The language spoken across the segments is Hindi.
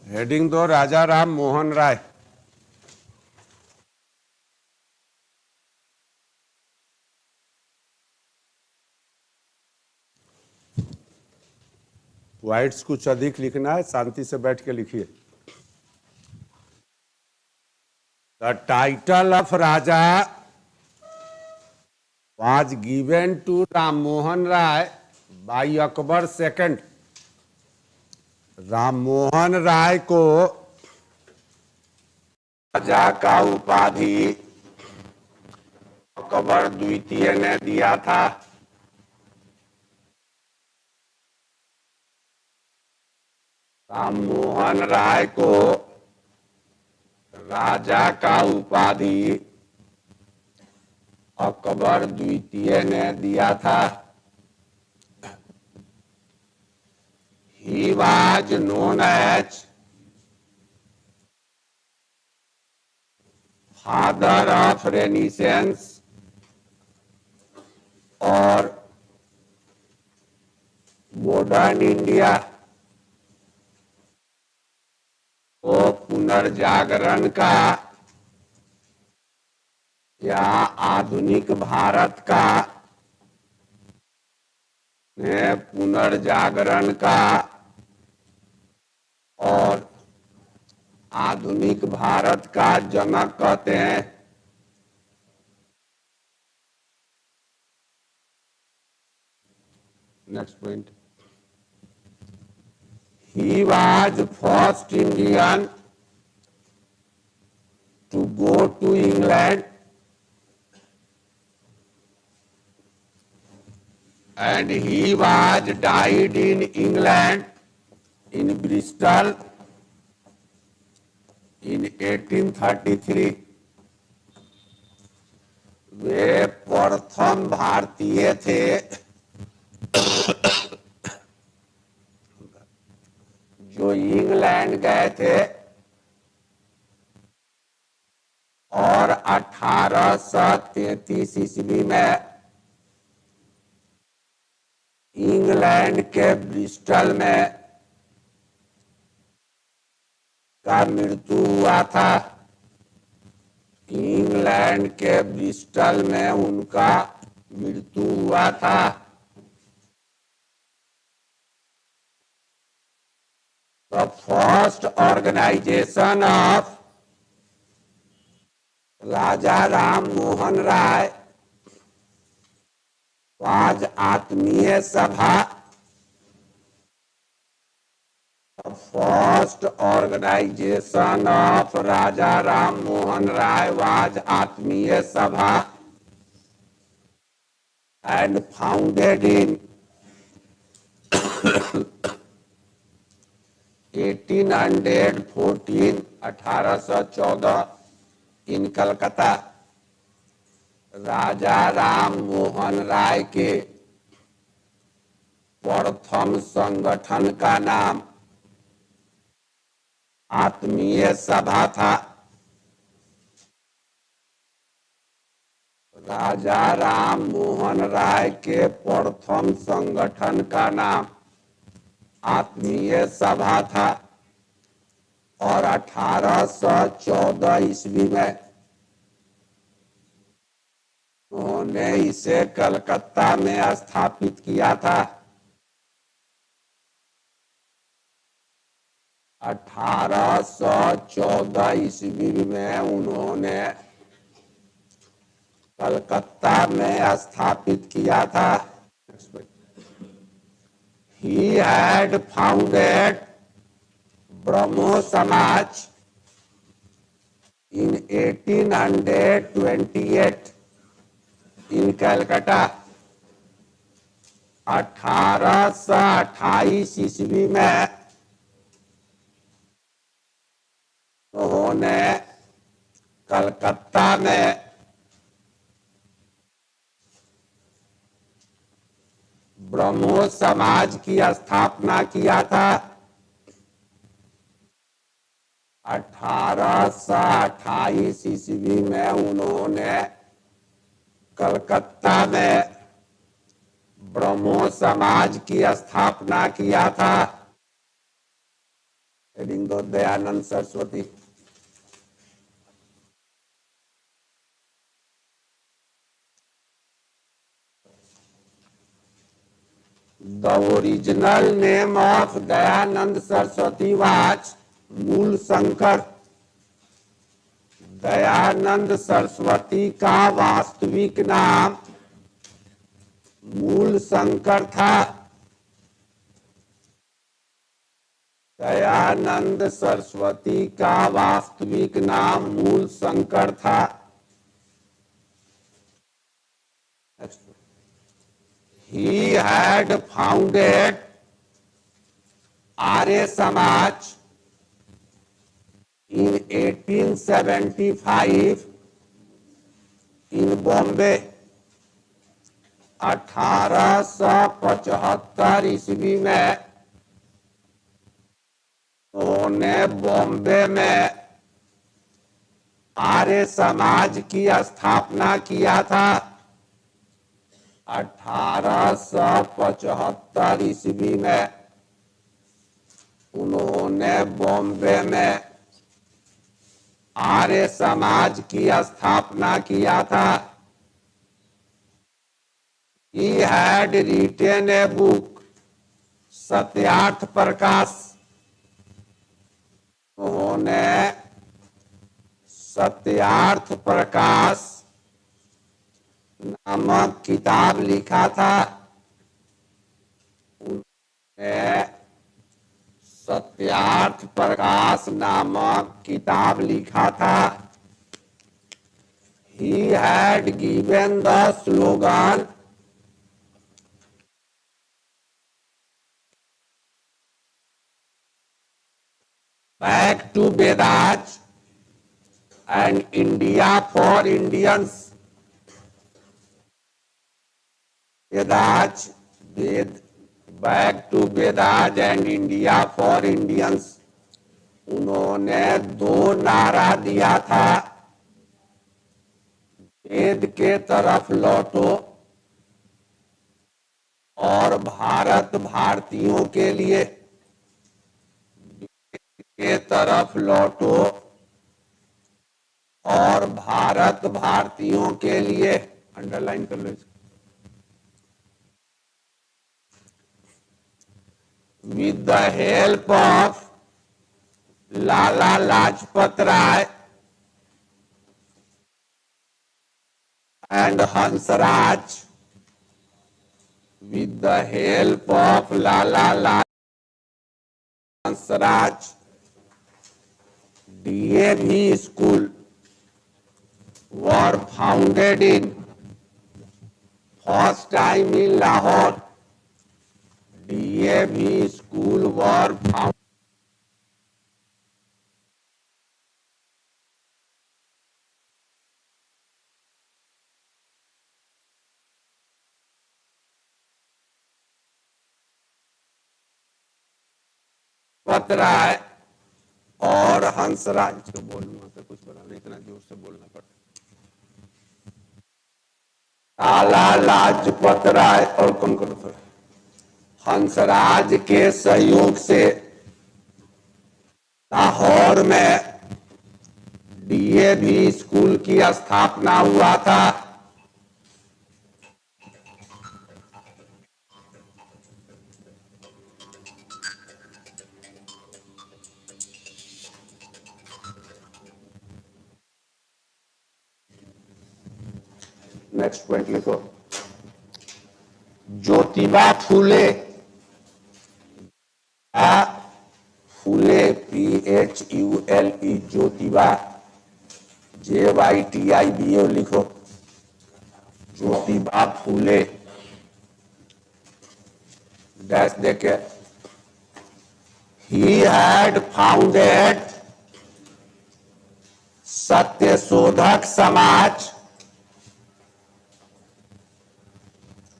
हेडिंग दो, राजा राम मोहन राय। पॉइंट्स कुछ अधिक लिखना है, शांति से बैठ के लिखिए। The title of Raja was given to Ram Mohan Roy by Akbar second. Ram Mohan Roy को राजा का उपाधि अकबर द्वितीय ने दिया था। राम मोहन राय को राजा का उपाधि अकबर द्वितीय ने दिया था। He was known as father of Renaissance और मॉडर्न इंडिया को पुनर्जागरण का या आधुनिक भारत का पुनर्जागरण का और आधुनिक भारत का जनक कहते हैं। Next point, he was first Indian to go to England and he was died in England in Bristol in 1833। वे प्रथम भारतीय थे जो इंग्लैंड गए थे और 1833 ईस्वी में इंग्लैंड के ब्रिस्टल में का मृत्यु हुआ था। इंग्लैंड के ब्रिस्टल में उनका मृत्यु हुआ था। The first organization of Raja Ram Mohan Rai was आत्मीय सभा। The first organization of Raja Ram Mohan Rai was आत्मीय सभा and founded in 1814 इन कलकत्ता। राजा राम मोहन राय के प्रथम संगठन का नाम आत्मीय सभा था। राजा राम मोहन राय के प्रथम संगठन का नाम आत्मीय सभा था और 1814 ईस्वी में उन्होंने इसे कलकत्ता में स्थापित किया था। 1814 ईस्वी में उन्होंने कलकत्ता में स्थापित किया था। He had founded ब्रह्मो समाज in 1828 in कलकत्ता। 1828 ईस्वी में उन्होंने कलकत्ता में ब्रह्मो समाज की स्थापना किया था। 1828 ईस्वी में उन्होंने कलकत्ता में ब्रह्मो समाज की स्थापना किया था। हेडिंग दो Dayanand Saraswati. The original name of Dayanand Saraswati was मूल शंकर। दयानंद सरस्वती का वास्तविक नाम मूल शंकर था। दयानंद सरस्वती का वास्तविक नाम मूल शंकर था। He had founded Arya Samaj in 1875 in Bombay. 1875 ईस्वी में उन्होंने बॉम्बे में आर्य समाज की स्थापना किया था। 1875 ईस्वी में उन्होंने बॉम्बे में आर्य समाज की स्थापना किया था। He had written a book, Satyarth Prakash. उन्होंने सत्यार्थ प्रकाश नामक किताब लिखा था। सत्यार्थ प्रकाश नामक किताब लिखा था। He had given the slogan Back to Vedas and India for Indians। Vedas, Back to Vedas and India for Indians। उन्होंने दो नारा दिया था, वेद के तरफ लौटो और भारत भारतीयों के लिए। के तरफ लौटो और भारत भारतीयों के लिए। अंडरलाइन कर लो। With the help of Lala Lajpat Rai and Hansraj, with the help of Lala Lajpat Hansraj, DAV school were founded in first time in Lahore। DAV school were founded राय और हंसराज को बोलूंगा तो कुछ बड़ा नहीं, इतना जोर से बोलना पड़ता। लाला लाजपत राय और कौन करो तो हंसराज के सहयोग से लाहौर में DAV स्कूल की स्थापना हुआ था। नेक्स्ट पॉइंट लिखो। ज्योतिबा फूले, फूले PHULE, ज्योतिबा JYTIBA लिखो। ज्योतिबा फूले डैश देके। He had founded Satyashodhak Samaj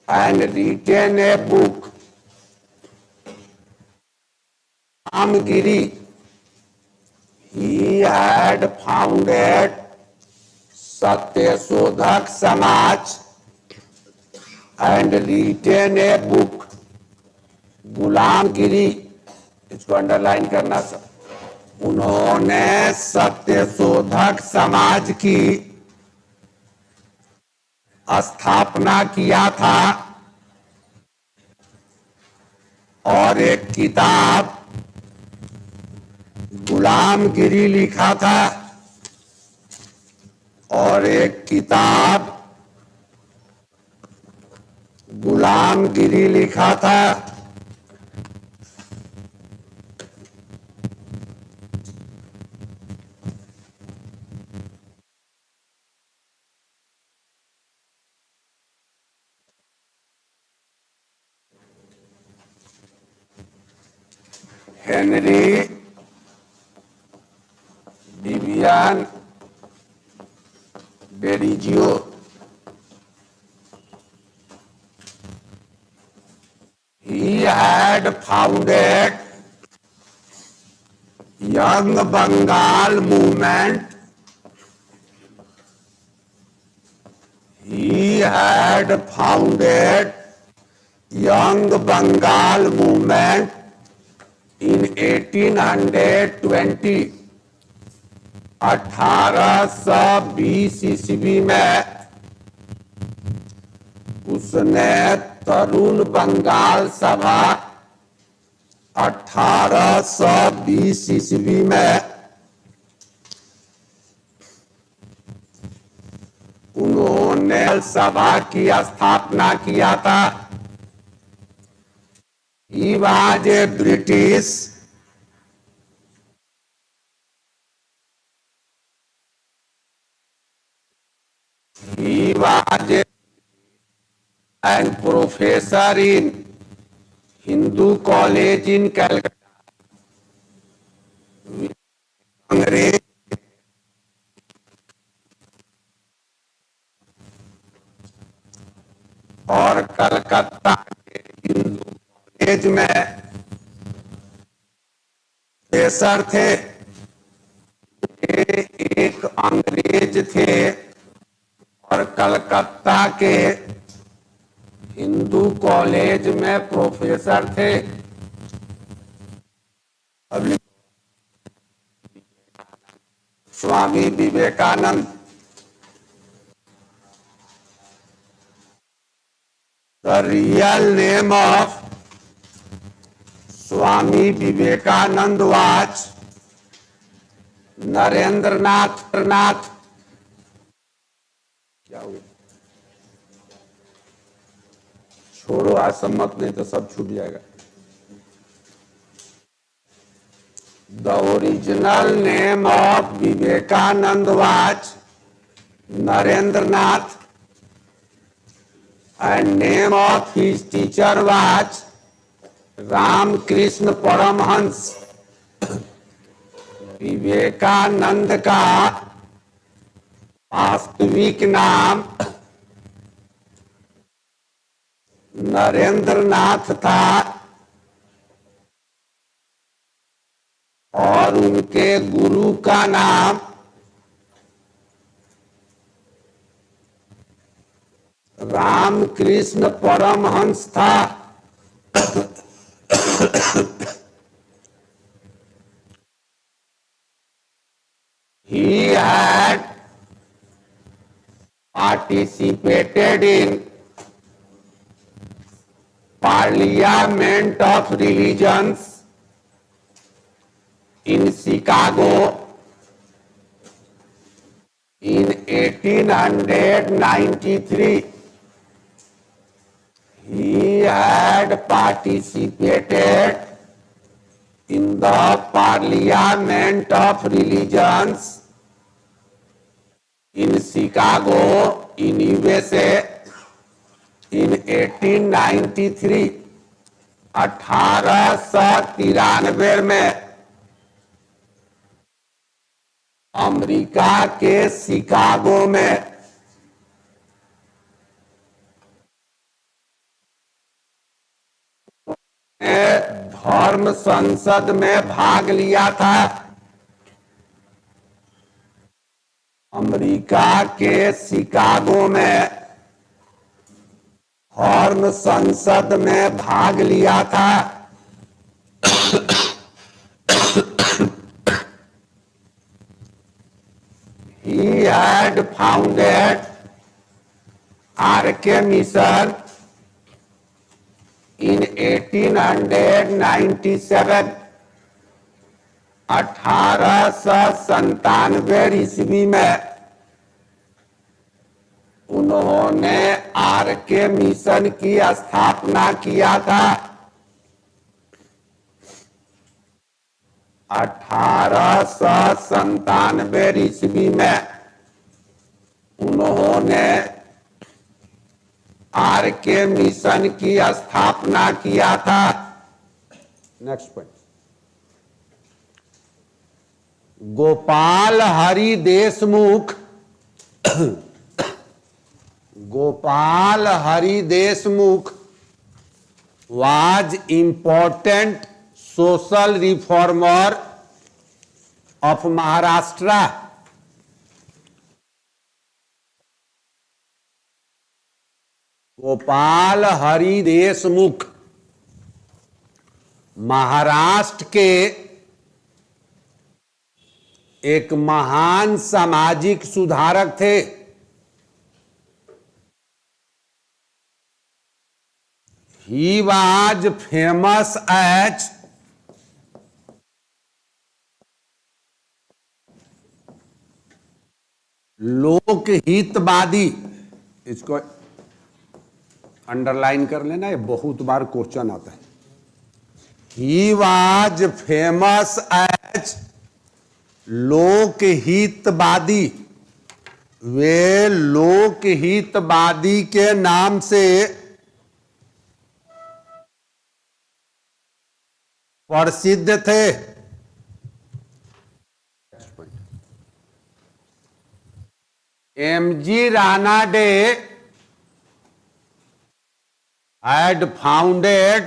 and written a book, Ramgiri। He had founded Satyashodhak Samaj and written a book, गुलामगिरी। इसको अंडरलाइन करना सब। उन्होंने सत्यशोधक समाज की स्थापना किया था और एक किताब गुलामगिरी लिखा था और एक किताब गुलामगिरी लिखा था। Henry Vivian Derozio he had founded Young Bengal movement. He had founded Young Bengal movement in 1820 1820 ईस्वी में उसने तरुण बंगाल सभा 1820 ईस्वी में उन्होंने सभा की स्थापना किया था। He was a British he was a and professor in Hindu College in Calcutta. अंग्रेज और कलकत्ता के हिंदू कॉलेज में प्रोफेसर थे। एक अंग्रेज थे और कलकत्ता के हिंदू कॉलेज में प्रोफेसर थे। Swami Vivekananda the real name of Swami Vivekananda was Narendranath Nath. क्या हुआ? छोड़ो, आज सम्मत नहीं तो सब छूट जाएगा। The original name of Vivekananda was Narendranath and name of his teacher was Ramakrishna Paramhans. Vivekananda का वास्तविक नाम नरेंद्रनाथ था और उनके गुरु का नाम रामकृष्ण परमहंस था। He had participated in Parliament of Religions in Chicago in 1893. He had participated in the Parliament of Religions in Chicago in USA in 1893 1893 में अमेरिका के शिकागो में धर्म संसद में भाग लिया था। अमेरिका के शिकागो में धर्म संसद में भाग लिया था। had founded RK mission in 1897, 1897 ईस्वी में उन्होंने RK मिशन की स्थापना किया था। 1897 ईस्वी में उन्होंने RK मिशन की स्थापना किया था। Next point, Gopal Hari Deshmukh Gopal Hari Deshmukh was important social reformer of Maharashtra. Gopal Hari Deshmukh Maharashtra के एक महान सामाजिक सुधारक थे। He was famous as लोकहितवादी। इसको अंडरलाइन कर लेना, ये बहुत बार क्वेश्चन आता है। He was famous as लोकहितवादी। वे लोकहितवादी के नाम से प्रसिद्ध थे। MG रानाडे had founded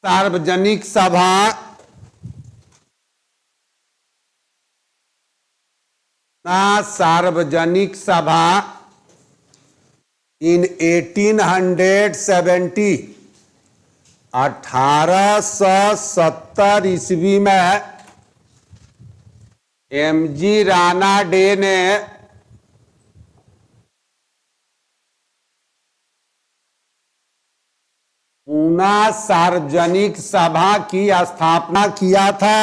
सार्वजनिक सभा सार्वजनिक सभा in 1870, 1870 ईस्वी में MG रानाडे ने पूना सार्वजनिक सभा की स्थापना किया था।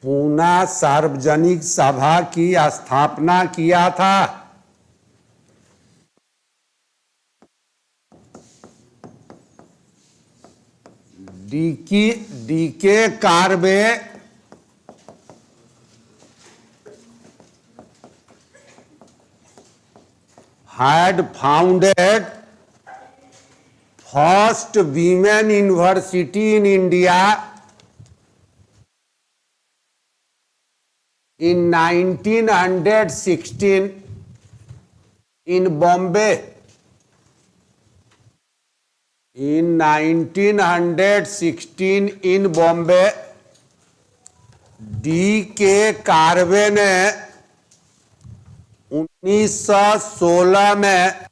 पूना सार्वजनिक सभा की स्थापना किया था। DK Karve had founded first women university in India in 1916 in Bombay. In 1916 in Bombay, D.K. Karve ने 1916 में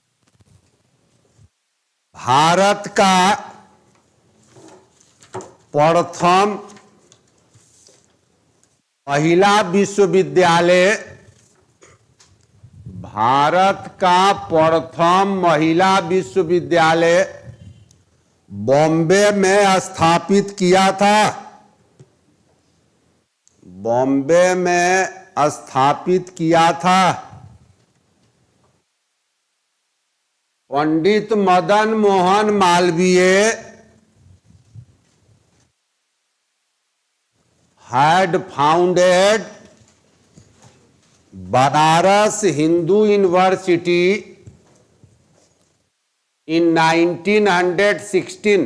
भारत का प्रथम महिला विश्वविद्यालय बॉम्बे में स्थापित किया था। बॉम्बे में स्थापित किया था। Pandit Madan Mohan Malaviya had founded Banaras Hindu university in 1916,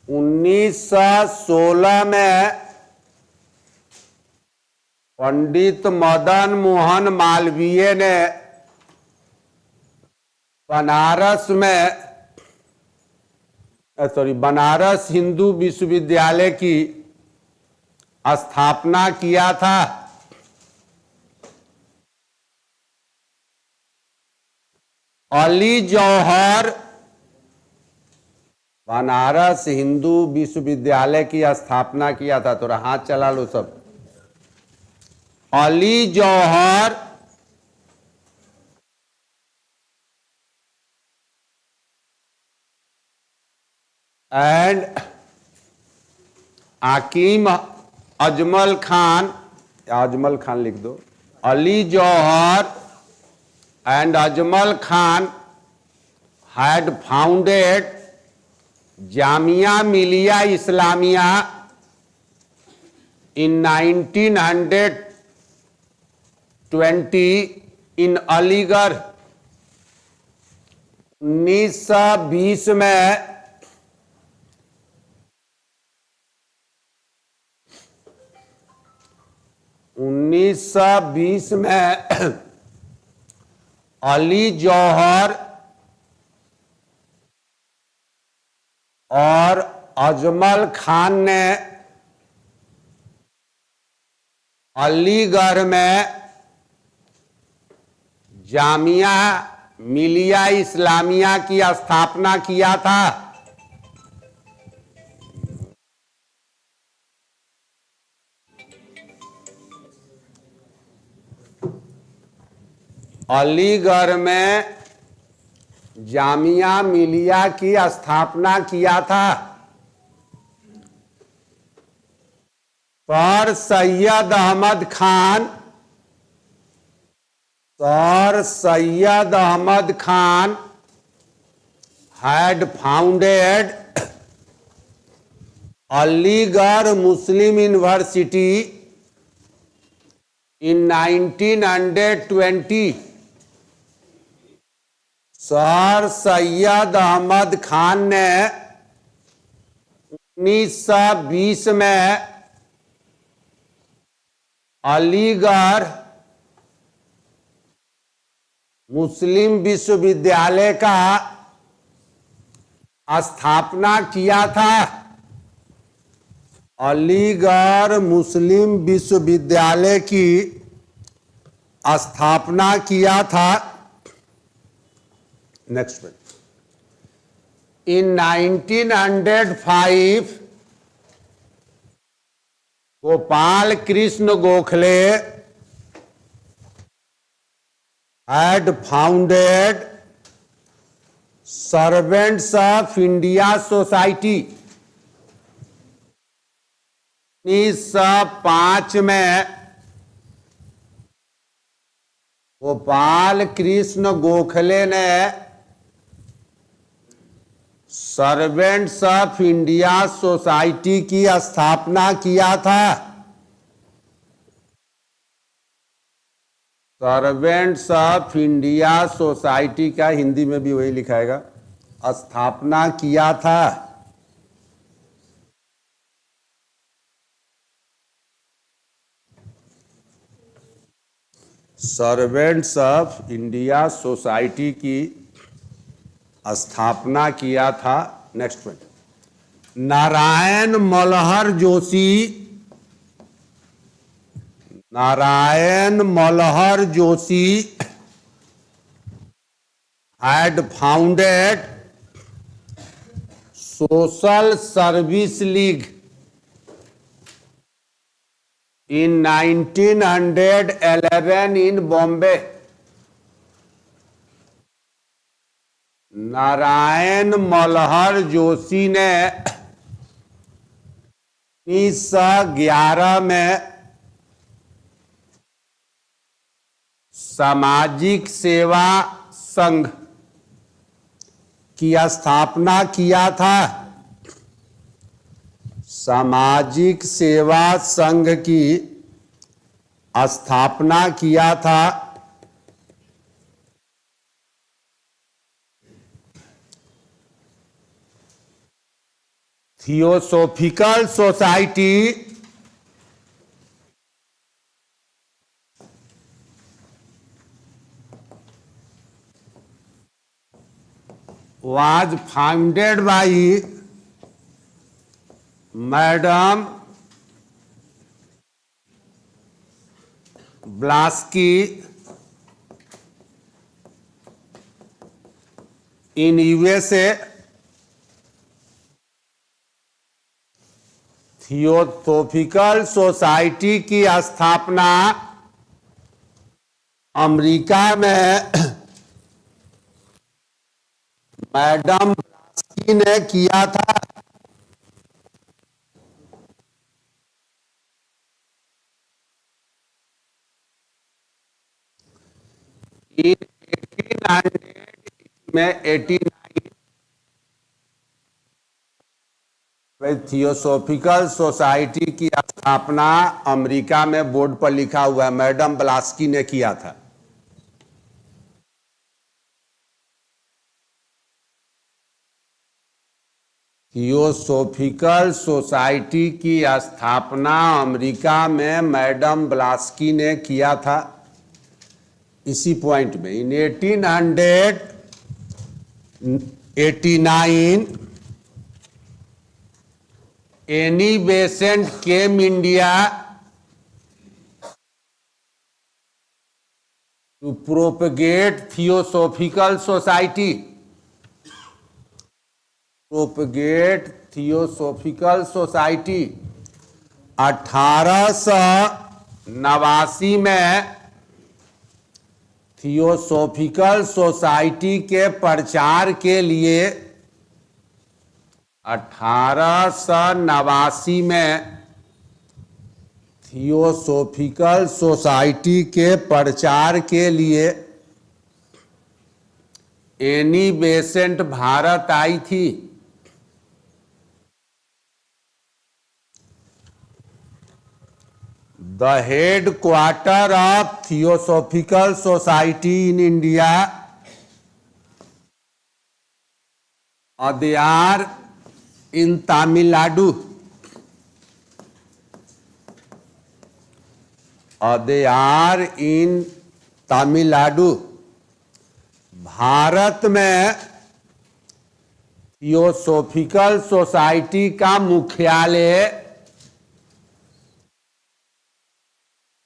1916 में पंडित मदन मोहन मालवीय ने बनारस हिंदू विश्वविद्यालय की स्थापना किया था। अली जौहर बनारस हिंदू विश्वविद्यालय की स्थापना किया था? थोड़ा हाथ चला लो सब। अली जौहर एंड हकीम अजमल खान, अजमल खान लिख दो। Ali Jauhar and Ajmal Khan had founded Jamia Millia Islamia in 1920 in Aligarh. 1920 में 1920 में अली जौहर और अजमल खान ने अलीगढ़ में जामिया मिलिया इस्लामिया की स्थापना किया था। अलीगढ़ में जामिया मिलिया की स्थापना किया था। Sir Syed Ahmed Khan, sir Syed Ahmed Khan had founded Aligarh Muslim University in 1920। Sir Syed Ahmed Khan ने 1920 में अलीगढ़ मुस्लिम विश्वविद्यालय का स्थापना किया था। अलीगढ़ मुस्लिम विश्वविद्यालय की स्थापना किया था। Next one. In 1905 Gopal Krishna Gokhale had founded servants of India society. 1905 में गोपाल कृष्ण गोखले ने सर्वेंट्स ऑफ इंडिया सोसाइटी की स्थापना किया था। सर्वेंट्स ऑफ इंडिया सोसाइटी का हिंदी में भी वही लिखाएगा, स्थापना किया था। सर्वेंट्स ऑफ इंडिया सोसाइटी की स्थापना किया था। Next point. Narayan Malhar Joshi, Narayan Malhar Joshi had founded social service league in 1911 in Bombay. Narayan Malhar Joshi ने 1911 में सामाजिक सेवा संघ की स्थापना किया था। सामाजिक सेवा संघ की स्थापना किया था। Theosophical society was founded by Madam Blavatsky in USA theosophical society की स्थापना अमेरिका में मैडम ब्लास्की ने किया था। इन 1800 में 89 थियोसॉफिकल सोसाइटी की स्थापना अमेरिका में बोर्ड पर लिखा हुआ है, मैडम ब्लास्की ने किया था। थियोसॉफिकल सोसाइटी की स्थापना अमेरिका में मैडम ब्लास्की ने किया था। इसी पॉइंट में in 1889 Annie Besant came India to propagate theosophical society. Propagate theosophical society 1889 में थियोसॉफिकल सोसाइटी के प्रचार के लिए 1889 में थियोसॉफिकल सोसाइटी के प्रचार के लिए एनी बेसेंट भारत आई थी। The headquarter of Theosophical Society in India, they are in Tamil Nadu. They are in Tamil Nadu. Bharat में थियोसॉफिकल सोसाइटी का मुख्यालय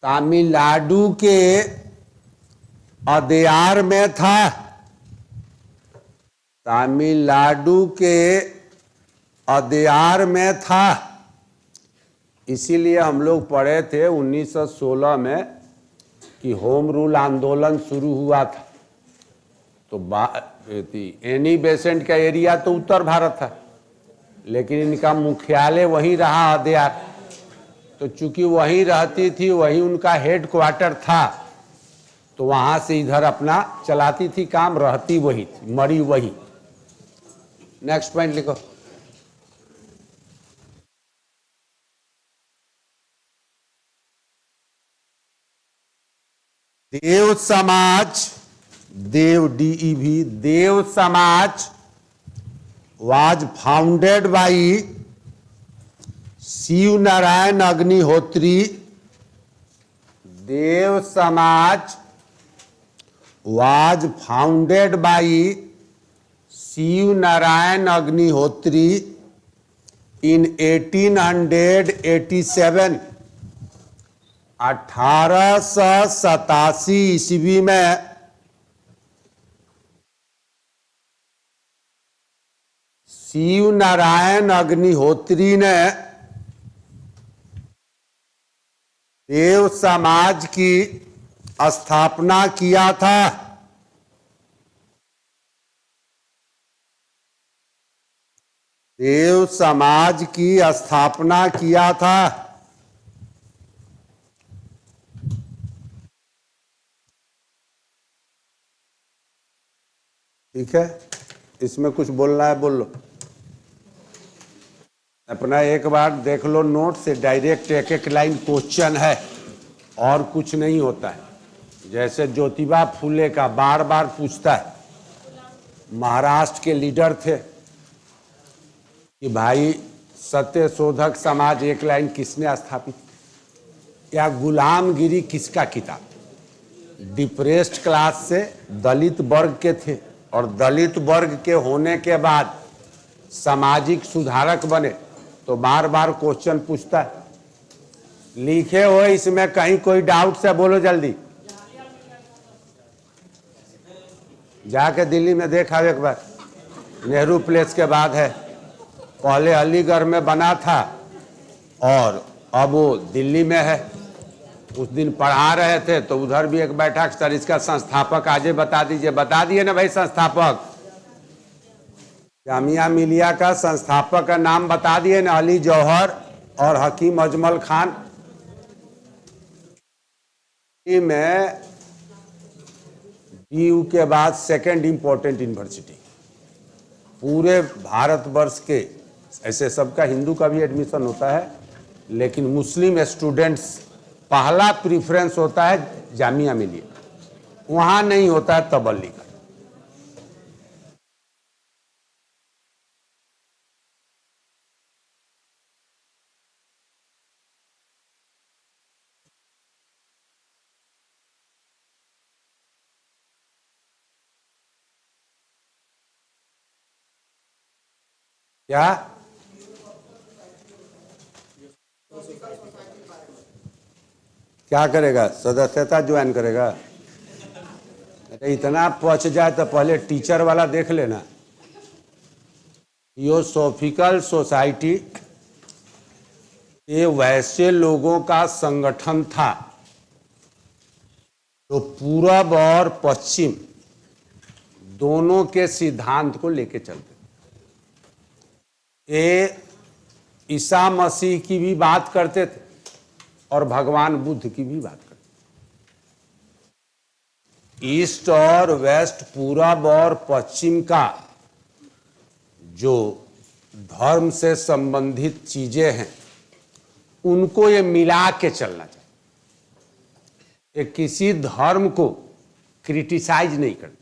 तमिलनाडु के अदयार में था। तमिलनाडु के अदयार में था। इसीलिए हम लोग पढ़े थे 1916 में कि होम रूल आंदोलन शुरू हुआ था। तो एनी बेसेंट का एरिया तो उत्तर भारत था, लेकिन इनका मुख्यालय वहीं रहा अदयार। तो चूंकि वहीं रहती थी, वहीं उनका हेड क्वार्टर था, तो वहां से इधर अपना चलाती थी काम, रहती वही थी, मरी वही। नेक्स्ट पॉइंट लिखो। देव समाज, देव DEV, देव समाज was founded by Shiv Narayan Agnihotri. देव समाज was founded by Shiv Narayan Agnihotri in 1887। 1887 ईस्वी में शिव नारायण अग्निहोत्री ने देव समाज की स्थापना किया था। देव समाज की स्थापना किया था। ठीक है, इसमें कुछ बोलना है बोल लो। अपना एक बार देख लो नोट से, डायरेक्ट एक एक लाइन क्वेश्चन है और कुछ नहीं होता है। जैसे ज्योतिबा फुले का बार बार पूछता है, महाराष्ट्र के लीडर थे कि भाई सत्यशोधक समाज एक लाइन किसने स्थापित, या गुलामगिरी किसका किताब। डिप्रेस्ड क्लास से दलित वर्ग के थे और दलित वर्ग के होने के बाद सामाजिक सुधारक बने, तो बार बार क्वेश्चन पूछता है। लिखे हो इसमें कहीं कोई डाउट से बोलो जल्दी। जाके दिल्ली में देखा एक बार, नेहरू प्लेस के बाद है, पहले अलीगढ़ में बना था और अब वो दिल्ली में है। उस दिन पढ़ा रहे थे तो उधर भी एक बैठक, सर इसका संस्थापक आज बता दीजिए। बता दिए ना भाई संस्थापक, जामिया मिलिया का संस्थापक का नाम बता दिए ना, अली जौहर और हकीम अजमल खान। में डीयू के बाद सेकंड इंपॉर्टेंट यूनिवर्सिटी पूरे भारतवर्ष के। ऐसे सबका हिंदू का भी एडमिशन होता है, लेकिन मुस्लिम स्टूडेंट्स पहला प्रीफरेंस होता है जामिया मिलिया, वहां नहीं होता है तबल्ली का। क्या क्या करेगा? सदस्यता ज्वाइन करेगा? अरे इतना पहुंच जाए तो पहले टीचर वाला देख लेना। थियोसॉफिकल सोसाइटी ये वैसे लोगों का संगठन था जो पूरब और पश्चिम दोनों के सिद्धांत को लेके चलते। ये ईसा मसीह की भी बात करते थे और भगवान बुद्ध की भी बात करते। ईस्ट और वेस्ट, पूरब और पश्चिम का जो धर्म से संबंधित चीजें हैं उनको ये मिला के चलना चाहिए। ये किसी धर्म को क्रिटिसाइज नहीं करना।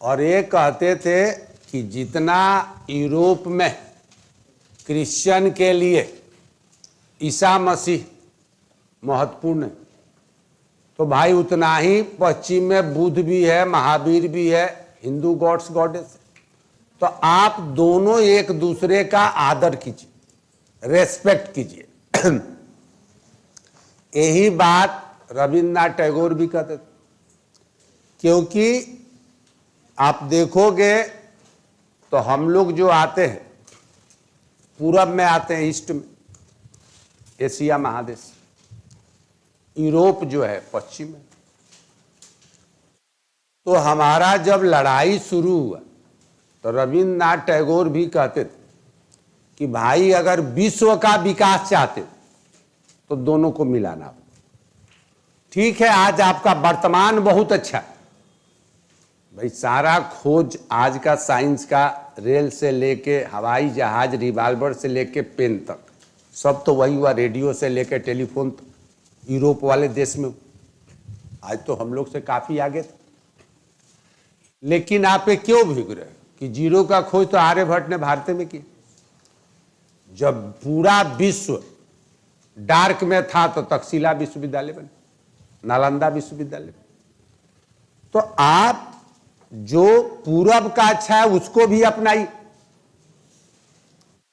और ये कहते थे कि जितना यूरोप में क्रिश्चियन के लिए ईसा मसीह महत्वपूर्ण है, तो भाई उतना ही पश्चिम में बुद्ध भी है, महावीर भी है, हिंदू गॉड्स गॉडेस। तो आप दोनों एक दूसरे का आदर कीजिए, रेस्पेक्ट कीजिए। यही बात रविन्द्रनाथ टैगोर भी कहते थे। क्योंकि आप देखोगे तो हम लोग जो आते हैं पूरब में आते हैं, ईस्ट में एशिया महादेश, यूरोप जो है पश्चिम में। तो हमारा जब लड़ाई शुरू हुआ तो रविन्द्रनाथ टैगोर भी कहते थे कि भाई अगर विश्व का विकास चाहते तो दोनों को मिलाना। ठीक है, आज आपका वर्तमान बहुत अच्छा है भाई, सारा खोज आज का साइंस का, रेल से लेके हवाई जहाज, रिवाल्वर से लेके पेन तक, सब तो वही हुआ। रेडियो से लेके टेलीफोन तक यूरोप वाले देश में। आज तो हम लोग से काफी आगे थे। लेकिन आप क्यों भीग रहे कि जीरो का खोज तो आर्यभट्ट ने भारत में किया। जब पूरा विश्व डार्क में था तो तक्षशिला विश्वविद्यालय बने, नालंदा विश्वविद्यालय। तो आप जो पूरब का अच्छा है उसको भी अपनाइए,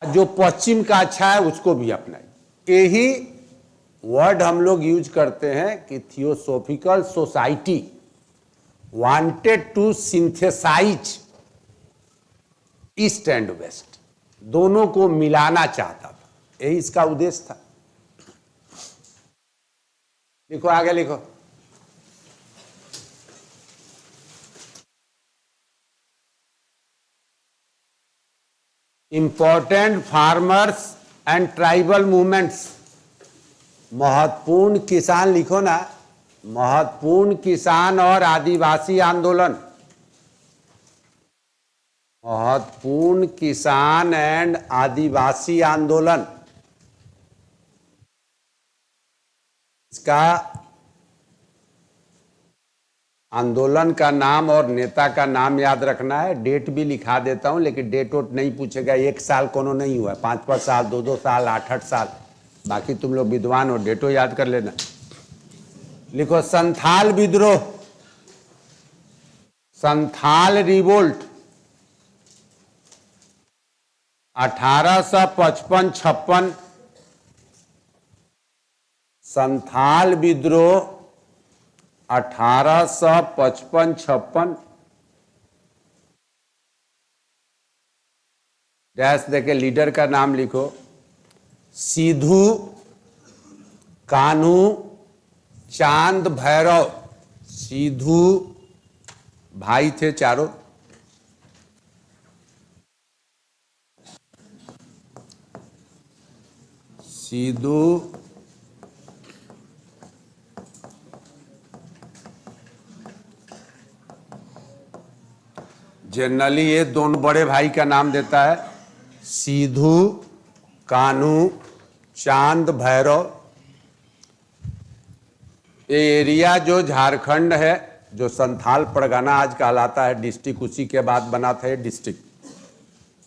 जो पश्चिम का अच्छा है उसको भी अपनाइए। यही वर्ड हम लोग यूज करते हैं कि theosophical society wanted to synthesize east and west, दोनों को मिलाना चाहता था। यही इसका उद्देश्य था। लिखो, आगे लिखो। Important farmers and tribal movements, महत्वपूर्ण किसान, लिखो ना, महत्वपूर्ण किसान और आदिवासी आंदोलन। महत्वपूर्ण किसान एंड आदिवासी आंदोलन, इसका आंदोलन का नाम और नेता का नाम याद रखना है। डेट भी लिखा देता हूं, लेकिन डेट वोट नहीं पूछेगा। 1 साल कोनो नहीं हुआ, 5-5 साल, 2-2 साल, 8-8 साल। बाकी तुम लोग विद्वान हो, डेटो याद कर लेना। लिखो, संथाल विद्रोह, संथाल रिवोल्ट 1855-56। संथाल विद्रोह 1855-56। डैश देके लीडर का नाम लिखो, सिद्धू, कान्हू, चांद, भैरव। सिद्धू भाई थे चारों। सिद्धू, जनरली ये दोनों बड़े भाई का नाम देता है, सिद्धू, कान्हू, चांद, भैरव। ये एरिया जो झारखंड है, जो संथाल परगना आज कहलाता है डिस्ट्रिक्ट, उसी के बाद बना था ये डिस्ट्रिक्ट,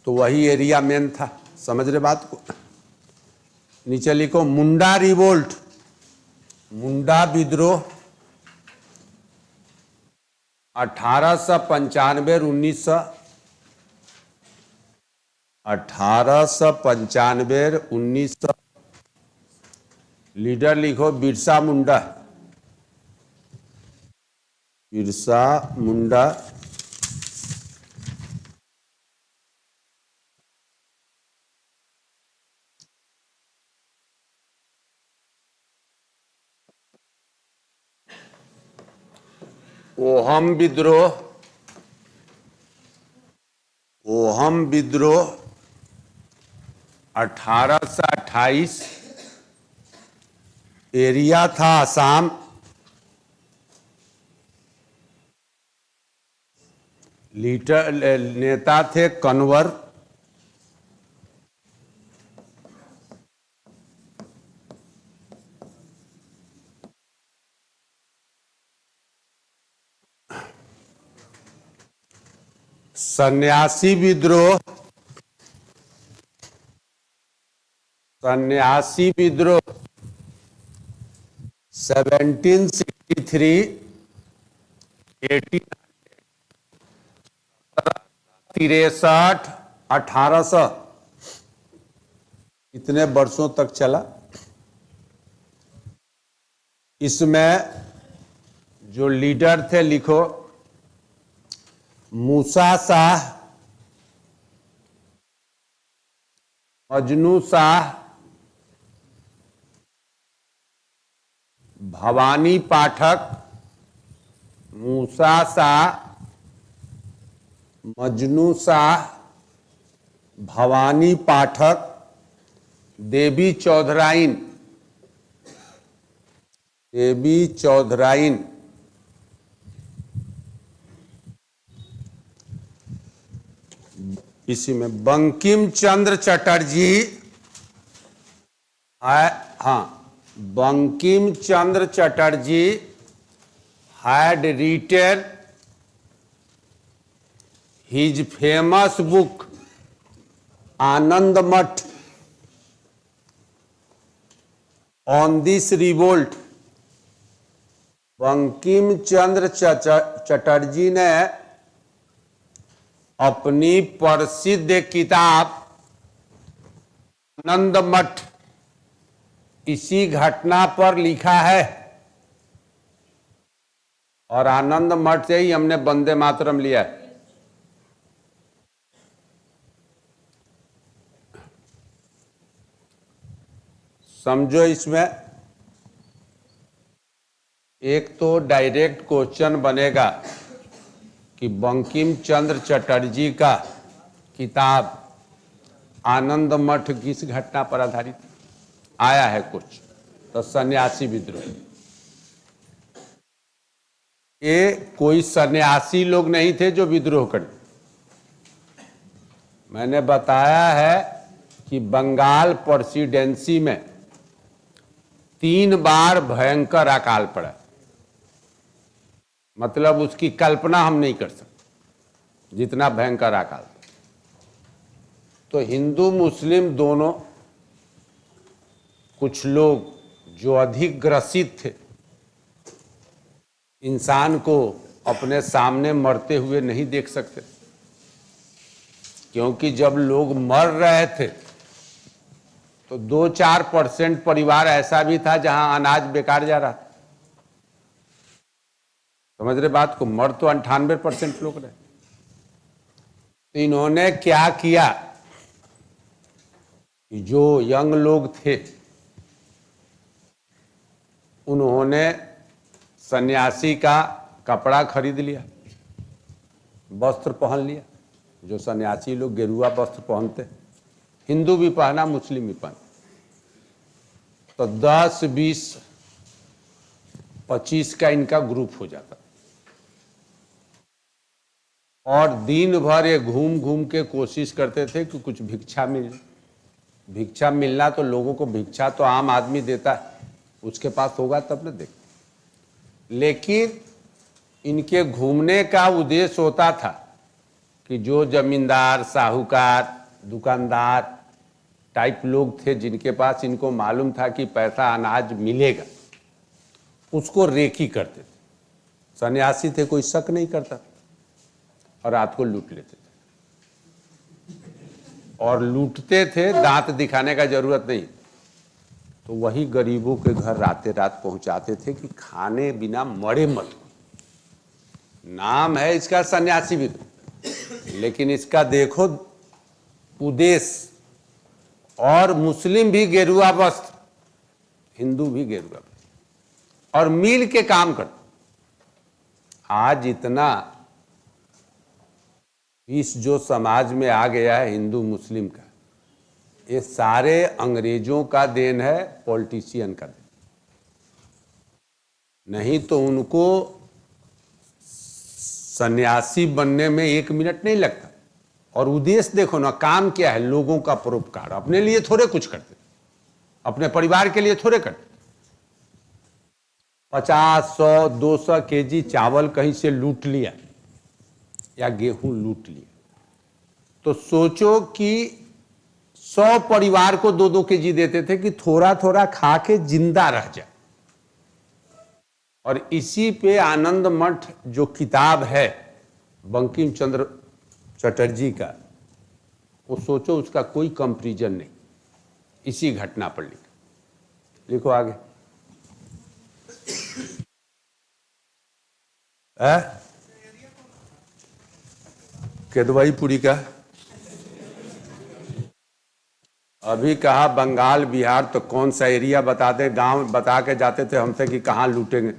तो वही एरिया मेन था। समझ रहे बात को? नीचे लिखो मुंडा रिवोल्ट, मुंडा विद्रोह 1895 1900। लीडर लिखो बिरसा मुंडा, बिरसा मुंडा। ओहम विद्रोह, ओहम विद्रोह 1828। एरिया था असम। लीडर नेता थे कन्वर। सन्यासी विद्रोह, सन्यासी विद्रोह 1763 1863 1800, इतने वर्षों तक चला। इसमें जो लीडर थे लिखो मूसा शाह, मजनू शाह, भवानी पाठक। मूसा शाह, मजनू शाह, भवानी पाठक, देवी चौधराइन, देवी चौधराइन। इसी में बंकिम चंद्र चटर्जी है। हाँ, Bankim Chandra Chatterjee had written his famous book Anand Math on this revolt। Bankim Chandra Chatterjee ने अपनी प्रसिद्ध किताब आनंद मठ इसी घटना पर लिखा है, और आनंद मठ से ही हमने वंदे मातरम लिया है। समझो, इसमें एक तो डायरेक्ट क्वेश्चन बनेगा कि बंकिम चंद्र चटर्जी का किताब आनंद मठ किस घटना पर आधारित आया है कुछ, तो सन्यासी विद्रोह। ये कोई सन्यासी लोग नहीं थे जो विद्रोह कर। मैंने बताया है कि बंगाल प्रेसिडेंसी में 3 बार भयंकर अकाल पड़ा, मतलब उसकी कल्पना हम नहीं कर सकते जितना भयंकर अकाल। तो हिंदू मुस्लिम दोनों, कुछ लोग जो अधिक ग्रसित थे, इंसान को अपने सामने मरते हुए नहीं देख सकते, क्योंकि जब लोग मर रहे थे तो 2-4% परिवार ऐसा भी था जहां अनाज बेकार जा रहा था। समझ रहे बात को? मर तो 98% लोग रहे। तो इन्होंने क्या किया, कि जो यंग लोग थे उन्होंने सन्यासी का कपड़ा खरीद लिया, वस्त्र पहन लिया। जो सन्यासी लोग गेरुआ वस्त्र पहनते, हिंदू भी पहना, मुस्लिम भी पहना। तो 10, 20, 25 का इनका ग्रुप हो जाता और दिन भर ये घूम घूम के कोशिश करते थे कि कुछ भिक्षा मिल जाए। भिक्षा मिलना तो लोगों को, भिक्षा तो आम आदमी देता है, उसके पास होगा तब न देख। लेकिन इनके घूमने का उद्देश्य होता था कि जो जमींदार, साहूकार, दुकानदार टाइप लोग थे जिनके पास इनको मालूम था कि पैसा अनाज मिलेगा, उसको रेकी करते थे। सन्यासी थे, कोई शक नहीं करता और रात को लूट लेते थे। और लूटते थे, दांत दिखाने का जरूरत नहीं। तो वही गरीबों के घर रातें रात पहुंचाते थे कि खाने बिना मरे मत। नाम है इसका सन्यासी भी, लेकिन इसका देखो उद्देश्य। और मुस्लिम भी गेरुआ वस्त्र, हिंदू भी गेरुआ वस्त्र, और मिल के काम करते। आज इतना इस जो समाज में आ गया है हिंदू मुस्लिम का, ये सारे अंग्रेजों का देन है, पॉलिटिशियन का देन। नहीं तो उनको सन्यासी बनने में 1 मिनट नहीं लगता। और उद्देश्य देखो ना, काम क्या है, लोगों का परोपकार। अपने लिए थोड़े कुछ करते, अपने परिवार के लिए थोड़े करते। 50, 100, 200 केजी चावल कहीं से लूट लिया या गेहूं लूट लिया, तो सोचो कि 100 परिवार को 2-2 केजी देते थे कि थोड़ा थोड़ा खा के जिंदा रह जाए। और इसी पे आनंद मठ जो किताब है बंकिम चंद्र चटर्जी का, वो सोचो उसका कोई कंपैरिजन नहीं, इसी घटना पर लिखो आगे। केदवाईपुरी का अभी कहा बंगाल बिहार, तो कौन सा एरिया बता दे। गांव बता के जाते थे हमसे कि कहां लूटेंगे।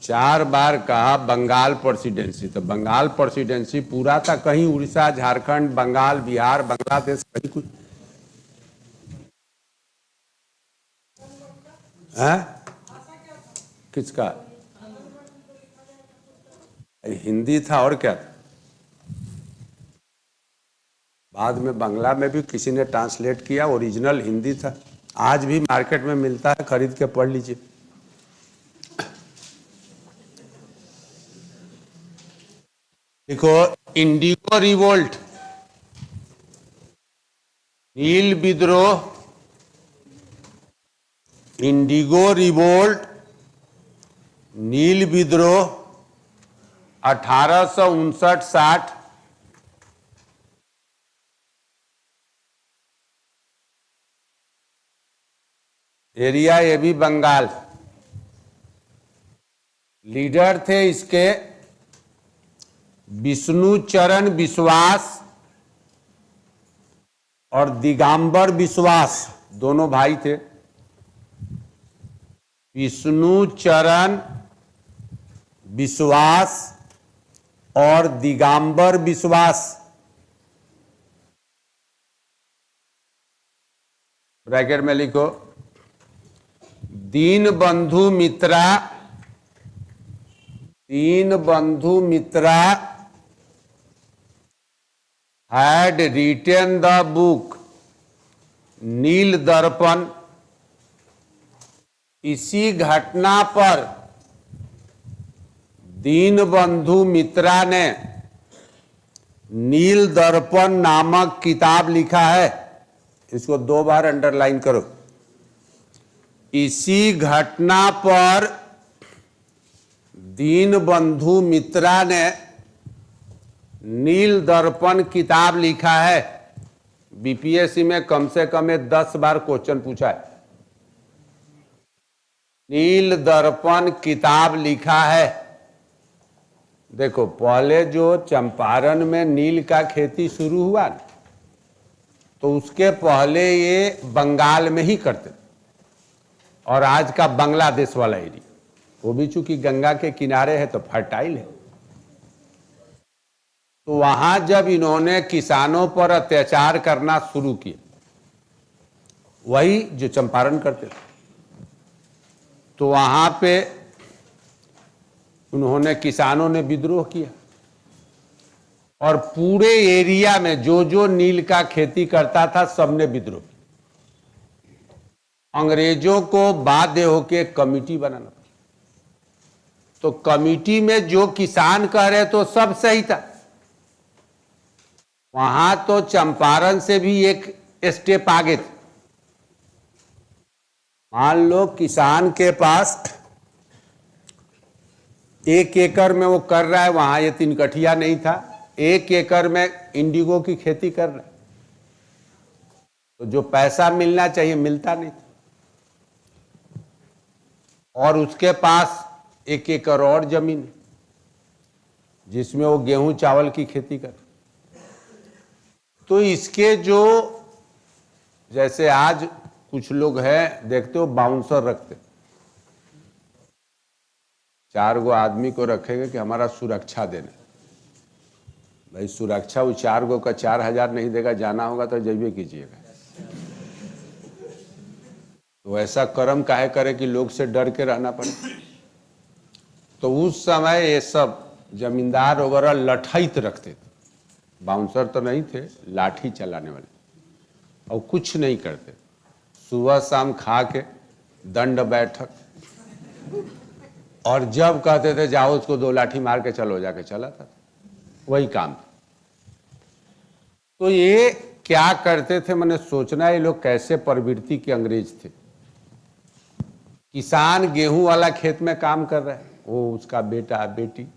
4 बार कहा बंगाल प्रेसिडेंसी, तो बंगाल प्रेसिडेंसी पूरा था, कहीं उड़ीसा, झारखंड, बंगाल, बिहार, बांग्लादेश, कहीं कुछ है। किसका? हिंदी था और क्या था। बाद में बांग्ला में भी किसी ने ट्रांसलेट किया, ओरिजिनल हिंदी था। आज भी मार्केट में मिलता है, खरीद के पढ़ लीजिए। देखो, इंडिगो रिवोल्ट, नील विद्रोह, इंडिगो रिवोल्ट, नील विद्रोह 1859-60, एरिया ये भी बंगाल। लीडर थे इसके विष्णु चरण विश्वास और दिगंबर विश्वास, दोनों भाई थे। विष्णु चरण विश्वास और दिगंबर विश्वास, ब्रैकेट में लिखो। दीनबंधु मित्रा, दीनबंधु मित्रा had written the book नील दर्पण। इसी घटना पर दीनबंधु मित्रा ने नील दर्पण नामक किताब लिखा है। इसको 2 बार अंडरलाइन करो। इसी घटना पर दीनबंधु मित्रा ने नील दर्पण किताब लिखा है। बीपीएससी में कम से कम 10 बार क्वेश्चन पूछा है। नील दर्पण किताब लिखा है। देखो, पहले जो चंपारण में नील का खेती शुरू हुआ, तो उसके पहले ये बंगाल में ही करते थे, और आज का बांग्लादेश वाला एरिया, वो भी चूंकि गंगा के किनारे है तो फर्टाइल है। तो वहां जब इन्होंने किसानों पर अत्याचार करना शुरू किया, वही जो चंपारण करते थे, तो वहां पे उन्होंने किसानों ने विद्रोह किया, और पूरे एरिया में जो जो नील का खेती करता था सबने विद्रोह किया। अंग्रेजों को बाध्य होकर कमिटी बनाना, तो कमिटी में जो किसान कह रहे तो सब सही था। वहां तो चंपारण से भी एक स्टेप आगे थे। मान लो किसान के पास 1 एकड़ में वो कर रहा है, वहां ये 3 कठिया नहीं था, 1 एकड़ में इंडिगो की खेती कर रहा है, तो जो पैसा मिलना चाहिए मिलता नहीं था, और उसके पास 1 एकड़ और जमीन जिसमें वो गेहूं चावल की खेती कर। तो इसके जो, जैसे आज कुछ लोग हैं देखते हो बाउंसर रखते, 4 गो आदमी को रखेंगे कि हमारा सुरक्षा देने। भाई सुरक्षा वो 4 गो का 4000 नहीं देगा, जाना होगा तो जइबे कीजिएगा। तो ऐसा कर्म काहे करे कि लोग से डर के रहना पड़े। तो उस समय ये सब जमींदार वगैरह लठैत रखते थे, बाउंसर तो नहीं थे, लाठी चलाने वाले, और कुछ नहीं करते, सुबह शाम खा के दंड बैठक, और जब कहते थे जाओ उसको 2 लाठी मार के चलो, जाके चला था, वही काम था। तो ये क्या करते थे, मैंने सोचना ये लोग कैसे प्रवृत्ति के अंग्रेज थे। किसान गेहूं वाला खेत में काम कर रहा है, वो उसका बेटा बेटी,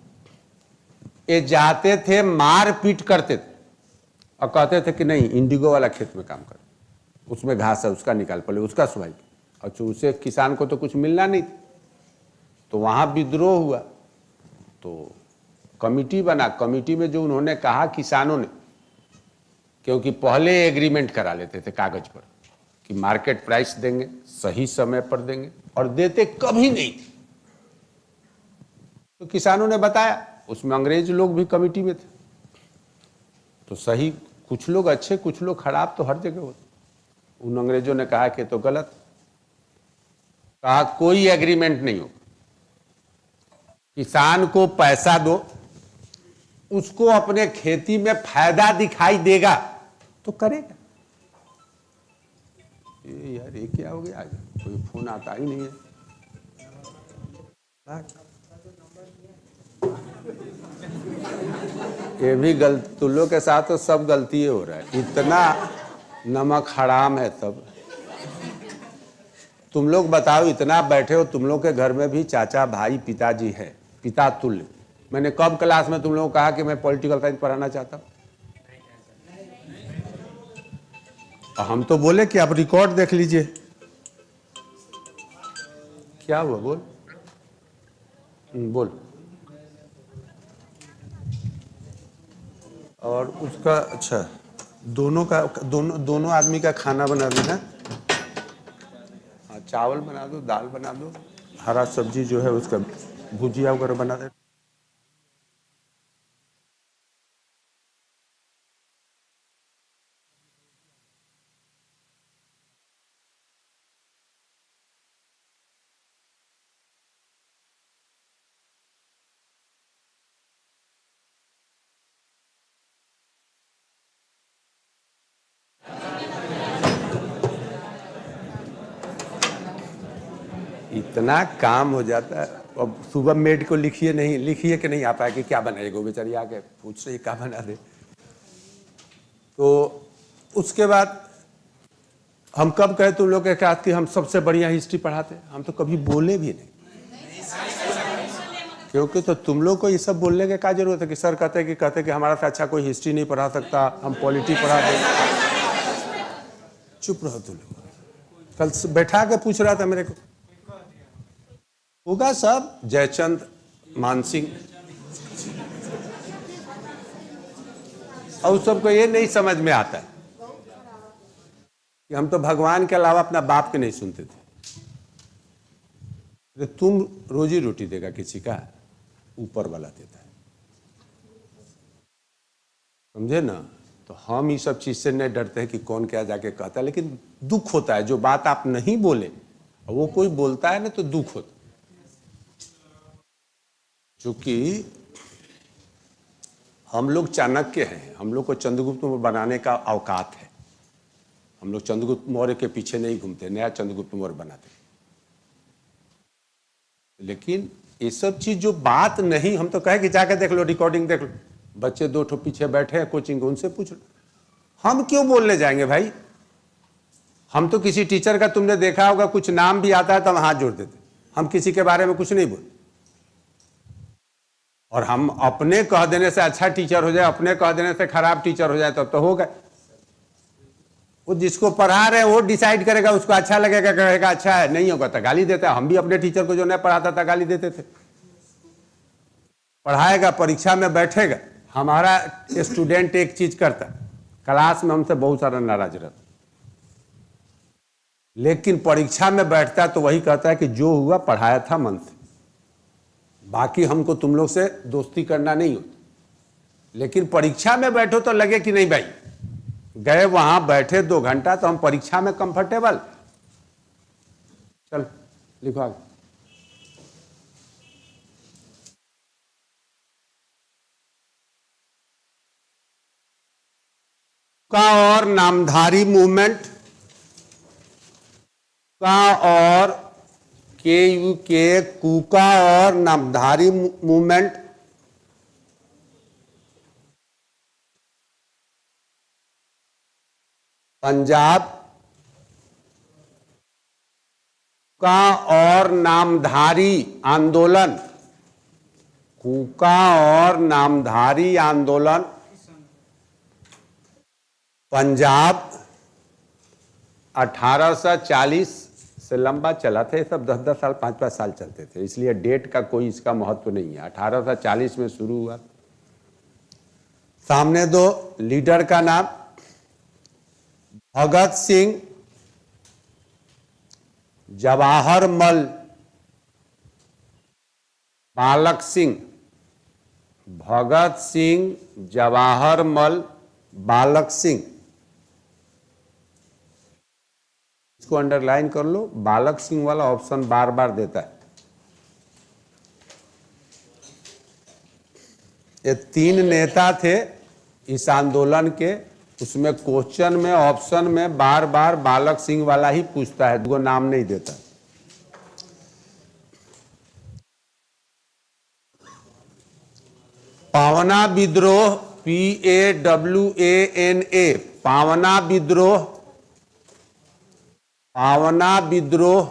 ये जाते थे मार पीट करते थे, और कहते थे कि नहीं इंडिगो वाला खेत में काम कर, उसमें घास है उसका निकाल, पहले उसका सुहाई। और उसे किसान को तो कुछ मिलना नहीं था, तो वहां विद्रोह हुआ, तो कमिटी बना। कमिटी में जो उन्होंने कहा किसानों ने, क्योंकि पहले एग्रीमेंट करा लेते थे कागज पर कि मार्केट प्राइस देंगे, सही समय पर देंगे, और देते कभी नहीं थे। तो किसानों ने बताया, उसमें अंग्रेज लोग भी कमिटी में थे, तो सही, कुछ लोग अच्छे कुछ लोग खराब तो हर जगह होते। उन अंग्रेजों ने कहा कि तो गलत, कहा कोई एग्रीमेंट नहीं हो, किसान को पैसा दो, उसको अपने खेती में फायदा दिखाई देगा तो करेगा। ये यार ये क्या हो गया, आज कोई फोन आता ही नहीं है। ये भी गलत, तुल्लों के साथ तो सब गलती हो रहा है, इतना नमक हराम है सब। तुम लोग बताओ, इतना बैठे हो, तुम लोग के घर में भी चाचा भाई पिताजी है, पिता तुल्य। मैंने कब क्लास में तुम लोगों को कहा कि मैं पॉलिटिकल साइंस पढ़ाना चाहता हूं? हम तो बोले कि आप रिकॉर्ड देख लीजिए। क्या हुआ, बोल बोल। और उसका अच्छा, दोनों आदमी का खाना बना देना। हाँ, चावल बना दो, दाल बना दो, हरा सब्जी जो है उसका भुजिया वगैरह बना दे। इतना काम हो जाता है। अब सुबह मेड को लिखिए, नहीं लिखिए कि नहीं आ पाए कि क्या बनाएगा, बेचारी आके पूछ रही क्या बना दे। तो उसके बाद हम कब कहे तुम लोग के साथ कि हम सबसे बढ़िया हिस्ट्री पढ़ाते, हम तो कभी बोले भी नहीं, क्योंकि तो तुम लोग को ये सब बोलने की क्या जरूरत है कि सर कहते कि हमारा से अच्छा कोई हिस्ट्री नहीं पढ़ा सकता, हम पॉलिटी पढ़ा दे। चुप रहो तुम लोग। कल बैठा के पूछ रहा था मेरे को, होगा सब जयचंद मानसिंह, और सबको ये नहीं समझ में आता है कि हम तो भगवान के अलावा अपना बाप के नहीं सुनते थे। तो तुम रोजी रोटी देगा किसी का, ऊपर वाला देता है, समझे ना। तो हम ये सब चीज से नहीं डरते हैं कि कौन क्या जाके कहता है, लेकिन दुख होता है जो बात आप नहीं बोले और वो कोई बोलता है ना तो दुख होता है। चूंकि हम लोग चाणक्य हैं, हम लोग को चंद्रगुप्त बनाने का औकात है। हम लोग चंद्रगुप्त मौर्य के पीछे नहीं घूमते, नया चंद्रगुप्त मौर्य बनाते। लेकिन ये सब चीज जो बात नहीं, हम तो कहे कि जाके देख लो, रिकॉर्डिंग देख लो, बच्चे दो ठो पीछे बैठे हैं कोचिंग, उनसे पूछ लो। हम क्यों बोलने जाएंगे भाई? हम तो किसी टीचर का तुमने देखा होगा कुछ नाम भी आता है तो हम हाथ जोड़ देते, हम किसी के बारे में कुछ नहीं बोलते। और हम अपने कह देने से अच्छा टीचर हो जाए, अपने कह देने से खराब टीचर हो जाए तब तो होगा। वो जिसको पढ़ा रहे हैं वो डिसाइड करेगा, उसको अच्छा लगेगा, कहेगा अच्छा है, नहीं होगा तो गाली देता है। हम भी अपने टीचर को जो नहीं पढ़ाता था गाली देते थे। पढ़ाएगा, परीक्षा में बैठेगा, हमारा स्टूडेंट एक चीज करता, क्लास में हमसे बहुत सारा नाराज रहता, लेकिन परीक्षा में बैठता तो वही कहता है कि जो हुआ पढ़ाया था मन से, बाकी हमको तुम लोग से दोस्ती करना नहीं होता। लेकिन परीक्षा में बैठो तो लगे कि नहीं भाई, गए वहां बैठे 2 घंटा तो हम परीक्षा में कंफर्टेबल। चल लिखो आगे। का और नामधारी मूवमेंट, का और के कुका और नामधारी मूवमेंट, पंजाब का और नामधारी आंदोलन, कुका और नामधारी आंदोलन पंजाब 1840 से लंबा चला था। ये सब 10-10 साल 5-5 साल चलते थे, इसलिए डेट का कोई इसका महत्व नहीं है। 1840 में शुरू हुआ। सामने दो लीडर का नाम, भगत सिंह, जवाहरमल, बालक सिंह। भगत सिंह, जवाहरमल, बालक सिंह। इसको अंडरलाइन कर लो, बालक सिंह वाला ऑप्शन बार बार देता है। ये 3 नेता थे इस आंदोलन के, उसमें क्वेश्चन में ऑप्शन में बार बार बालक सिंह वाला ही पूछता है, वो नाम नहीं देता। पावना विद्रोह, PAWANA, पावना विद्रोह, पावना विद्रोह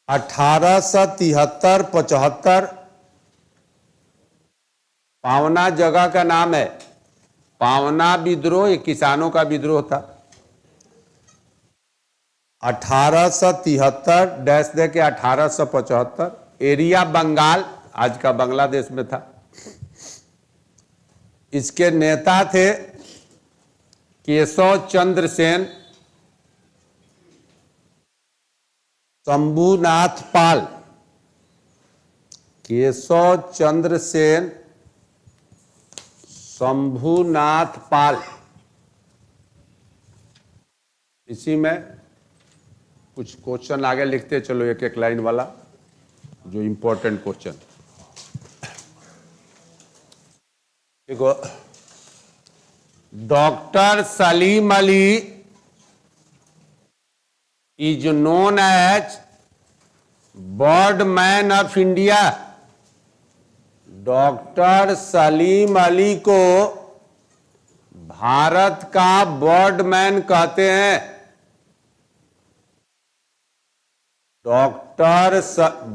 1873-75। पावना जगह का नाम है। पावना विद्रोह ये किसानों का विद्रोह था। 1873 डैश दे के 1875। एरिया बंगाल, आज का बांग्लादेश में था। इसके नेता थे केशव चंद्र सेन, शंभुनाथ पाल। केशव चंद्र सेन, शंभुनाथ पाल। इसी में कुछ क्वेश्चन आगे लिखते चलो, एक एक लाइन वाला, जो इंपॉर्टेंट क्वेश्चन। देखो, doctor Salim Ali is known as bird man of India. Doctor Salim Ali को भारत का बर्ड मैन कहते हैं।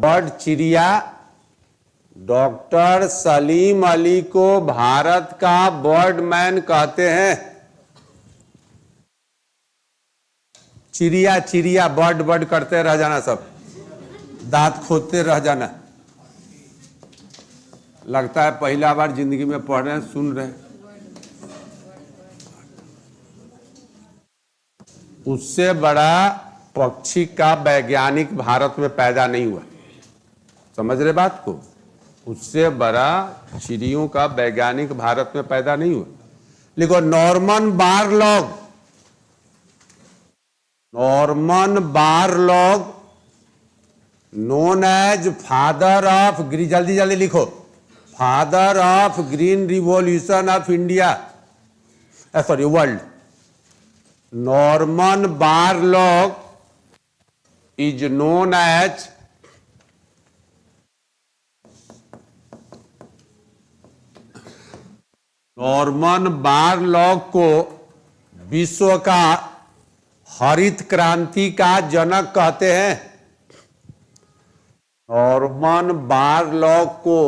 बर्ड चिड़िया, डॉक्टर सलीम अली को भारत का बर्ड मैन कहते हैं। चिड़िया चिड़िया, बर्ड बर्ड करते रह जाना, सब दांत खोदते रह जाना। लगता है पहला बार जिंदगी में पढ़ रहे हैं, सुन रहे हैं। उससे बड़ा पक्षी का वैज्ञानिक भारत में पैदा नहीं हुआ। समझ रहे बात को? उससे बड़ा चिड़ियों का वैज्ञानिक भारत में पैदा नहीं हुआ। लिखो Norman Borlaug. Norman Borlaug known as father of green, जल्दी जल्दी लिखो, father of green revolution of India, sorry world. Norman Borlaug is known as Norman Borlaug को विश्व का हरित क्रांति का जनक कहते हैं। नॉर्मन बारलॉग को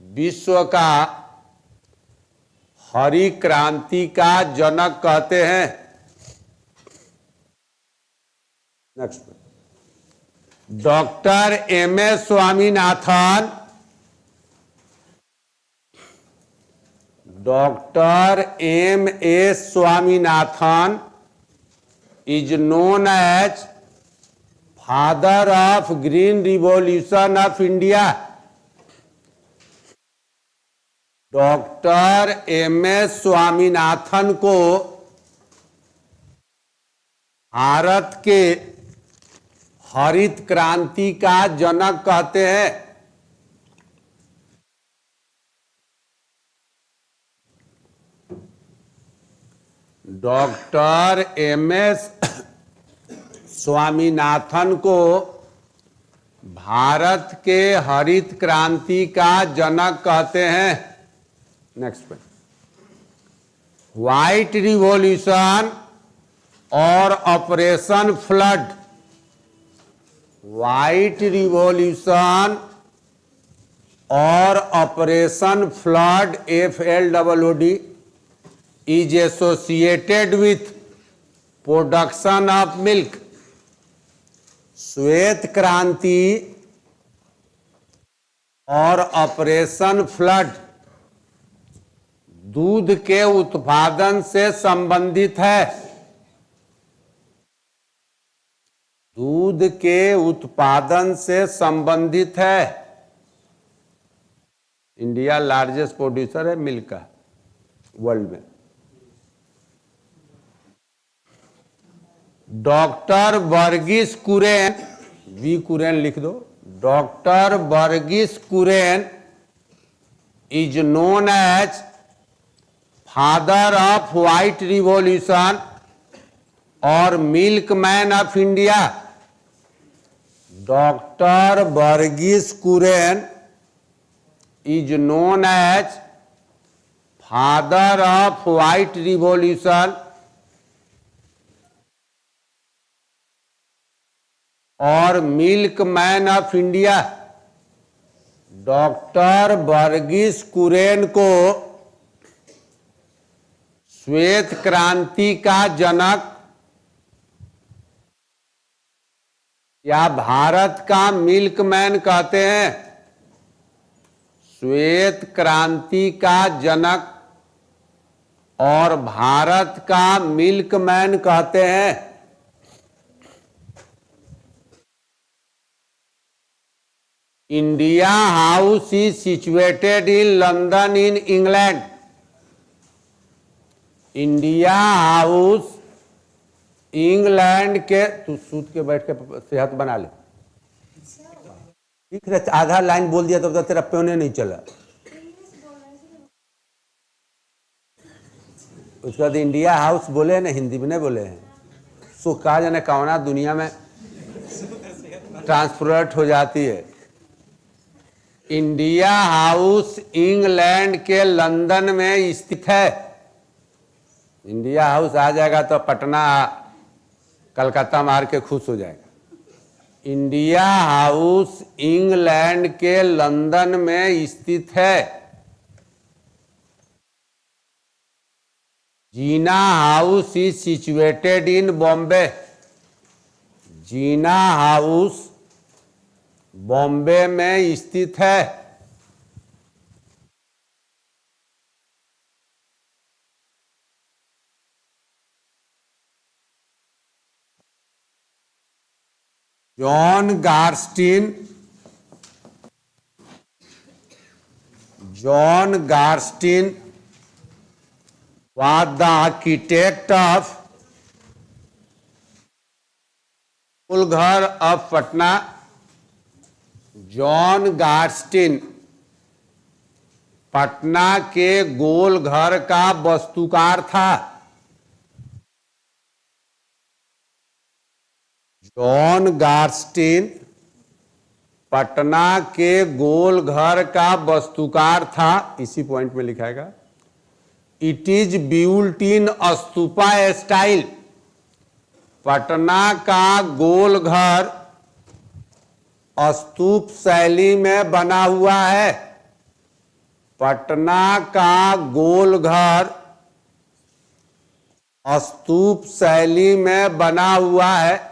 विश्व का हरित क्रांति का जनक कहते हैं। Next, doctor M S Swaminathan, doctor M S Swaminathan is known as father of green revolution of India. Doctor M S Swaminathan को भारत के हरित क्रांति का जनक कहते हैं। डॉक्टर एम एस स्वामीनाथन को भारत के हरित क्रांति का जनक कहते हैं। नेक्स्ट पे, व्हाइट रिवॉल्यूशन और ऑपरेशन फ्लड। व्हाइट रिवॉल्यूशन और operation flood FLOOD is associated with production of milk। श्वेत क्रांति और ऑपरेशन फ्लड दूध के उत्पादन से संबंधित है। दूध के उत्पादन से संबंधित है। इंडिया लार्जेस्ट प्रोड्यूसर है मिल्क का वर्ल्ड में। डॉक्टर वर्गीस कुरियन, वी कुरियन लिख दो, doctor Verghese Kurien is known as father of white revolution और milk man of India. Doctor Verghese Kurien is known as father of white revolution और milk man of India. Doctor Verghese Kurien को श्वेत क्रांति का जनक या भारत का मिल्क मैन कहते हैं। श्वेत क्रांति का जनक और भारत का मिल्क मैन कहते हैं। India house is situated in London in England. India house England के, तू सूत के बैठ के सेहत बना ले। ठीक है, आधा लाइन बोल दिया तब तो तेरा प्योने नहीं चला। उसके बाद इंडिया हाउस बोले ना, हिंदी में नहीं बोले हैं। सो कहा जाने कौना दुनिया में ट्रांसफरेट हो जाती है। इंडिया हाउस इंग्लैंड के लंदन में स्थित है। इंडिया हाउस आ जाएगा तो पटना कलकत्ता मार के खुश हो जाएगा। इंडिया हाउस इंग्लैंड के लंदन में स्थित है। Jinnah house is situated in Bombay. Jinnah house Bombay में स्थित है। John Garstin was the architect of Golghar of Patna. John Garstin Patna के गोलघर का वास्तुकार था। जॉन गार्स्टिन पटना के गोलघर का वास्तुकार था। इसी पॉइंट में लिखाएगा। It is built in stupa style. Patna का गोलघर स्तूप शैली में बना हुआ है। पटना का गोलघर स्तूप शैली में बना हुआ है।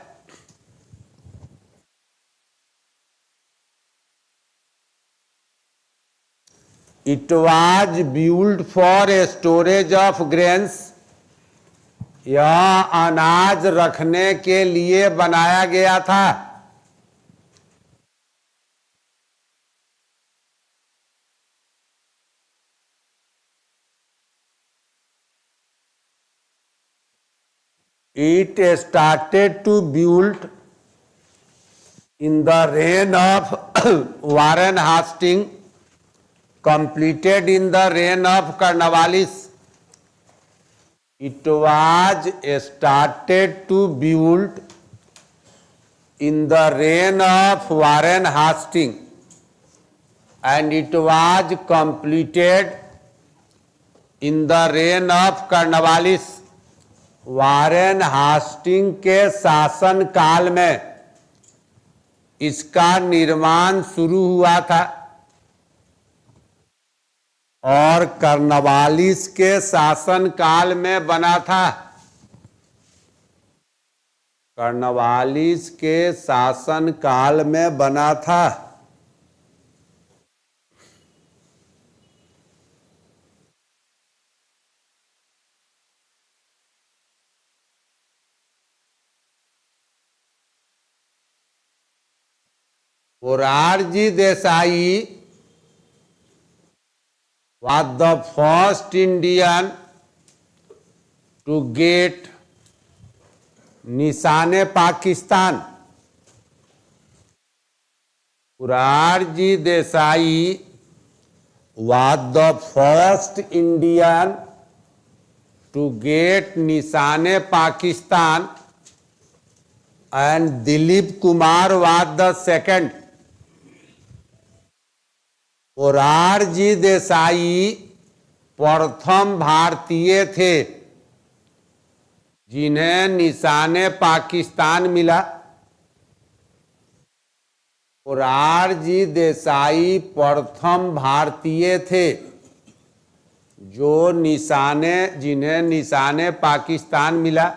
It was built for storage of grains. यह अनाज रखने के लिए बनाया गया था। It started to build in the reign of Warren Hastings, completed in the reign of Cornwallis. It was started to build in the reign of Warren Hastings, and it was completed in the reign of Cornwallis. Warren Hastings के शासन काल में इसका निर्माण शुरू हुआ था और कर्नवालिस के शासन काल में बना था। कर्नवालिस के शासन काल में बना था। Morarji Desai was the first Indian to get निशाने Pakistan. Morarji Desai was the first Indian to get निशाने Pakistan and Dilip Kumar was the second। Morarji Desai प्रथम भारतीय थे जिन्हें निशाने पाकिस्तान मिला। मोरारजी देसाई प्रथम भारतीय थे जिन्हें निशाने पाकिस्तान मिला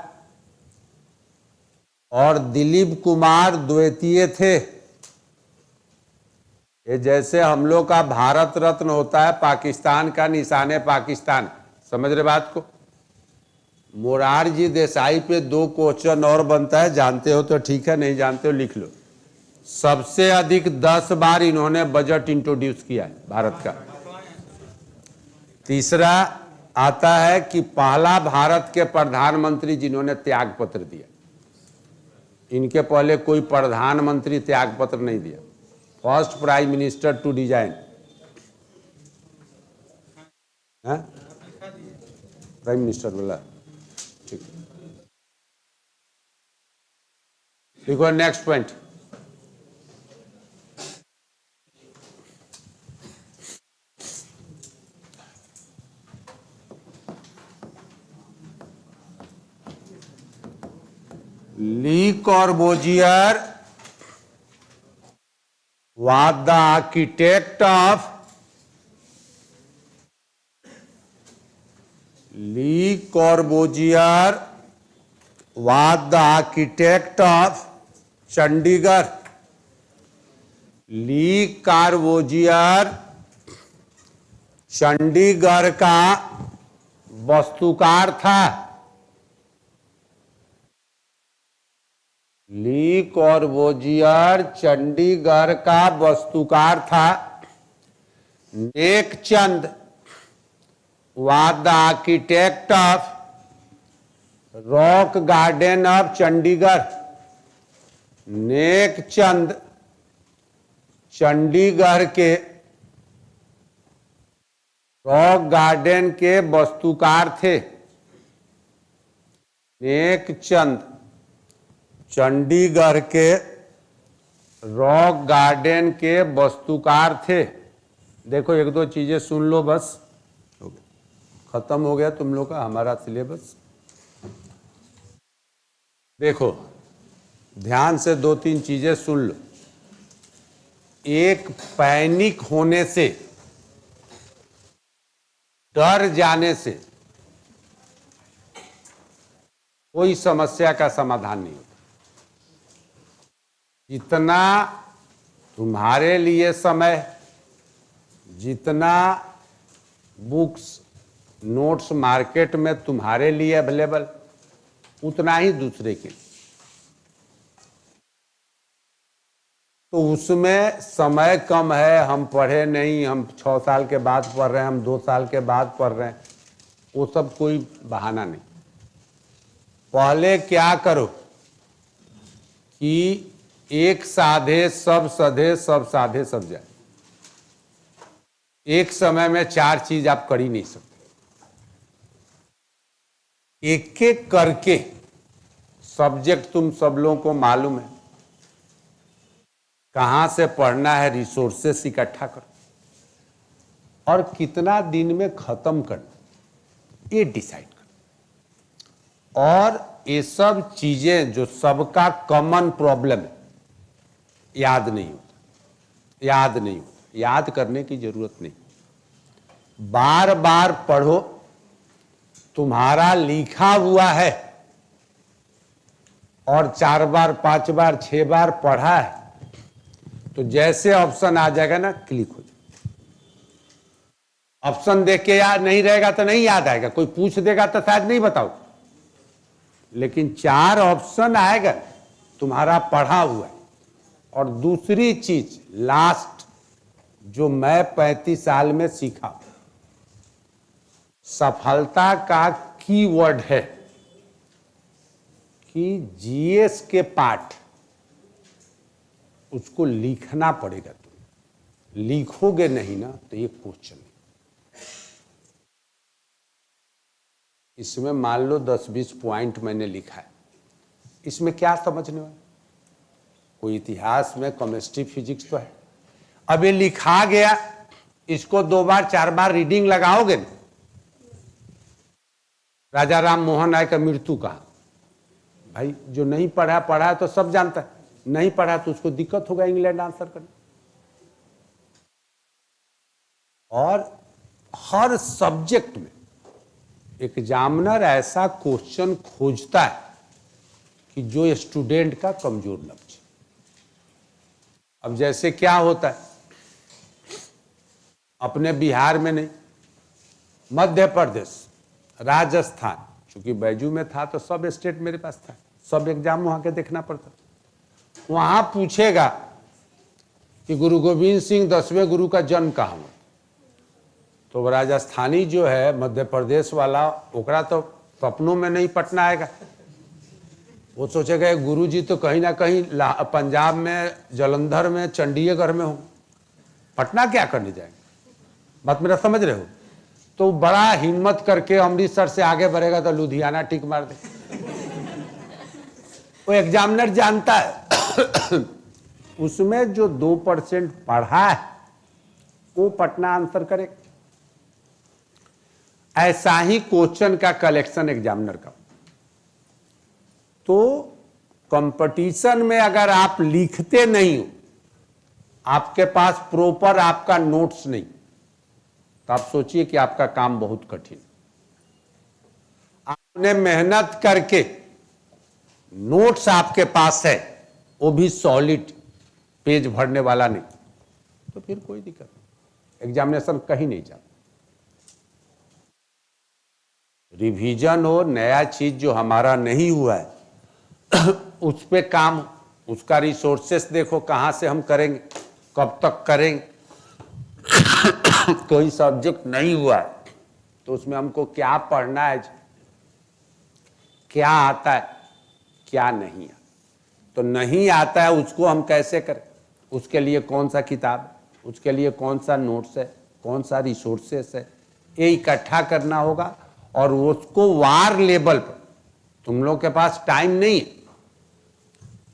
और दिलीप कुमार द्वितीय थे। ये जैसे हम लोग का भारत रत्न होता है, पाकिस्तान का निशाने पाकिस्तान। समझ रहे बात को? मोरारजी देसाई पे 2 क्वेश्चन और बनता है, जानते हो तो ठीक है, नहीं जानते हो लिख लो। सबसे अधिक 10 बार इन्होंने बजट इंट्रोड्यूस किया है भारत का। तीसरा आता है कि पहला भारत के प्रधानमंत्री जिन्होंने त्याग पत्र दिया। इनके पहले कोई प्रधानमंत्री त्याग पत्र नहीं दिया। First prime minister to design. Prime minister बोला, ठीक। देखो next point. Le Corbusier was the architect of Lee Corbusier was the architect of Chandigarh। ली कॉर्बुजियर चंडीगढ़ का वास्तुकार था। ली कॉर्बूजियर चंडीगढ़ का वास्तुकार था। Nek Chand was the architect of rock garden of Chandigarh. Nek Chand Chandigarh के रॉक गार्डन के वास्तुकार थे। नेकचंद चंडीगढ़ के रॉक गार्डन के वास्तुकार थे। देखो एक दो चीजें सुन लो, बस खत्म हो गया तुम लोग का हमारा सिलेबस। देखो ध्यान से दो तीन चीजें सुन लो। एक, पैनिक होने से, डर जाने से कोई समस्या का समाधान नहीं होता। जितना तुम्हारे लिए समय, जितना बुक्स नोट्स मार्केट में तुम्हारे लिए अवेलेबल, उतना ही दूसरे के लिए। तो उसमें समय कम है, हम पढ़े नहीं, हम 6 साल के बाद पढ़ रहे हैं, हम 2 साल के बाद पढ़ रहे हैं, वो सब कोई बहाना नहीं। पहले क्या करो कि एक साधे सब सधे, सब साधे सब जाए। एक समय में 4 चीज आप कर ही नहीं सकते। एक एक करके सब्जेक्ट तुम सब लोगों को मालूम है, कहां से पढ़ना है, रिसोर्सेस इकट्ठा करो और कितना दिन में खत्म करना, ये डिसाइड करो। और ये सब चीजें जो सबका कॉमन प्रॉब्लम है, याद नहीं होता, याद नहीं होता, याद करने की जरूरत नहीं। बार बार पढ़ो। तुम्हारा लिखा हुआ है और 4 बार 5 बार 6 बार पढ़ा है, तो जैसे ऑप्शन आ जाएगा ना, क्लिक हो जाए। ऑप्शन देख के याद नहीं रहेगा तो नहीं याद आएगा, कोई पूछ देगा तो शायद नहीं बताओ, लेकिन 4 ऑप्शन आएगा, तुम्हारा पढ़ा हुआ है। और दूसरी चीज लास्ट जो मैं 35 साल में सीखा, सफलता का कीवर्ड है कि जीएस के पाठ उसको लिखना पड़ेगा। तुम लिखोगे नहीं ना तो ये क्वेश्चन नहीं। इसमें मान लो 10-20 पॉइंट मैंने लिखा है, इसमें क्या समझने वाला? कोई इतिहास में केमिस्ट्री फिजिक्स तो है। अब ये लिखा गया, इसको 2 बार 4 बार रीडिंग लगाओगे ना। राजा राम मोहन राय का मृत्यु कहा, भाई जो नहीं पढ़ा पढ़ा तो सब जानता है, नहीं पढ़ा तो उसको दिक्कत होगा इंग्लैंड आंसर करने। और हर सब्जेक्ट में एग्जामिनर ऐसा क्वेश्चन खोजता है कि जो स्टूडेंट का कमजोर लक्ष्य। अब जैसे क्या होता है, अपने बिहार में नहीं, मध्य प्रदेश, राजस्थान, चूंकि बैजू में था तो सब स्टेट मेरे पास था, सब एग्जाम वहां के देखना पड़ता। वहां पूछेगा कि गुरु गोविंद सिंह 10वें गुरु का जन्म कहाँ हुआ, तो राजस्थानी जो है मध्य प्रदेश वाला, ओकरा तो सपनों में नहीं पटना आएगा। वो सोचेगा गुरु जी तो कहीं ना कहीं पंजाब में, जलंधर में, चंडीगढ़ में हो, पटना क्या करने जाएंगे। बात मेरा समझ रहे हो? तो बड़ा हिम्मत करके अमृतसर से आगे बढ़ेगा तो लुधियाना टिक मार दे। वो एग्जामिनर जानता है उसमें जो 2% पढ़ा है वो पटना आंसर करे। ऐसा ही क्वेश्चन का कलेक्शन एग्जामिनर का। तो कंपटीशन में अगर आप लिखते नहीं हो, आपके पास प्रॉपर आपका नोट्स नहीं, तो आप सोचिए कि आपका काम बहुत कठिन। आपने मेहनत करके नोट्स आपके पास है, वो भी सॉलिड पेज भरने वाला नहीं, तो फिर कोई दिक्कत नहीं, एग्जामिनेशन कहीं नहीं जाता। रिवीजन हो, नया चीज जो हमारा नहीं हुआ है उस पे काम, उसका रिसोर्सेस देखो कहाँ से हम करेंगे, कब तक करेंगे। कोई सब्जेक्ट नहीं हुआ तो उसमें हमको क्या पढ़ना है, क्या आता है, क्या नहीं आता। तो नहीं आता है उसको हम कैसे करें, उसके लिए कौन सा किताब, उसके लिए कौन सा नोट्स है, कौन सा रिसोर्सेस है, ये इकट्ठा करना होगा। और उसको वार लेवल पर, तुम लोग के पास टाइम नहीं है,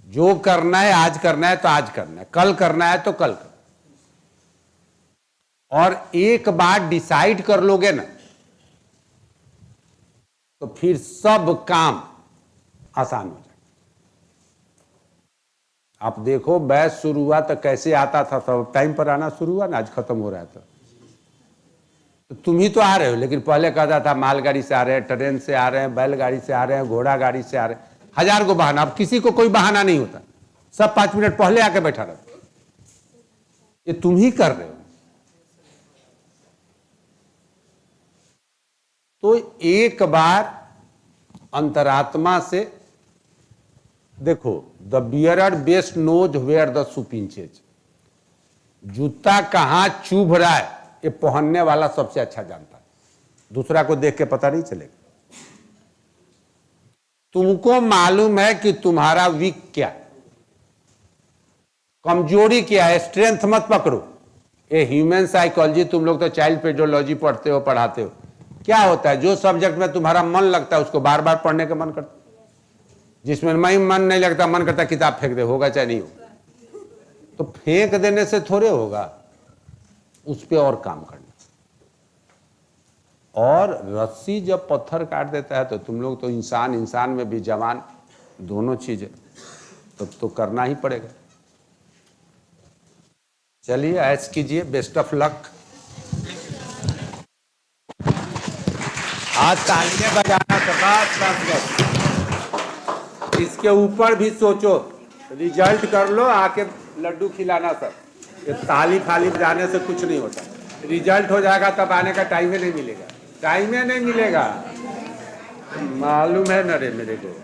जो करना है आज करना है तो आज करना है, कल करना है तो कल करना। और एक बार डिसाइड कर लोगे ना तो फिर सब काम आसान हो जाएगा। आप देखो बैच शुरू हुआ तो कैसे आता था, सब टाइम पर आना शुरू हुआ ना, आज खत्म हो रहा था। तो तुम ही तो आ रहे हो, लेकिन पहले कहता था मालगाड़ी से आ रहे हैं, ट्रेन से आ रहे हैं, बैलगाड़ी से आ रहे हैं, घोड़ा गाड़ी से आ रहे हैं, हजार को बहाना। अब किसी को कोई बहाना नहीं होता, सब 5 मिनट पहले आके बैठा रहता। ये तुम ही कर रहे हो। तो एक बार अंतरात्मा से देखो, the bearer best knows where the shoe pinches. जूता कहां चुभ रहा है ये पहनने वाला सबसे अच्छा जानता है, दूसरा को देख के पता नहीं चलेगा। तुमको मालूम है कि तुम्हारा वीक क्या, कमजोरी क्या है, स्ट्रेंथ मत पकड़ो। ये ह्यूमन साइकोलॉजी, तुम लोग तो चाइल्ड पेडोलॉजी पढ़ते हो, पढ़ाते हो। क्या होता है, जो सब्जेक्ट में तुम्हारा मन लगता है उसको बार बार पढ़ने का मन करता है, जिसमें मन नहीं लगता मन करता किताब फेंक दे, होगा चाहे नहीं होगा। तो फेंक देने से थोड़े होगा, उस पर और काम करना। और रस्सी जब पत्थर काट देता है तो तुम लोग तो इंसान, इंसान में भी जवान, दोनों चीजें तो करना ही पड़ेगा। चलिए ऐश कीजिए, बेस्ट ऑफ लक। आज तालियां बजाना तो बस। इसके ऊपर भी सोचो, रिजल्ट कर लो, आके लड्डू खिलाना सब। ये ताली फाली बजाने से कुछ नहीं होता, रिजल्ट हो जाएगा तब आने का टाइम ही नहीं मिलेगा, टाइम ही नहीं मिलेगा, मालूम है ना रे मेरे को।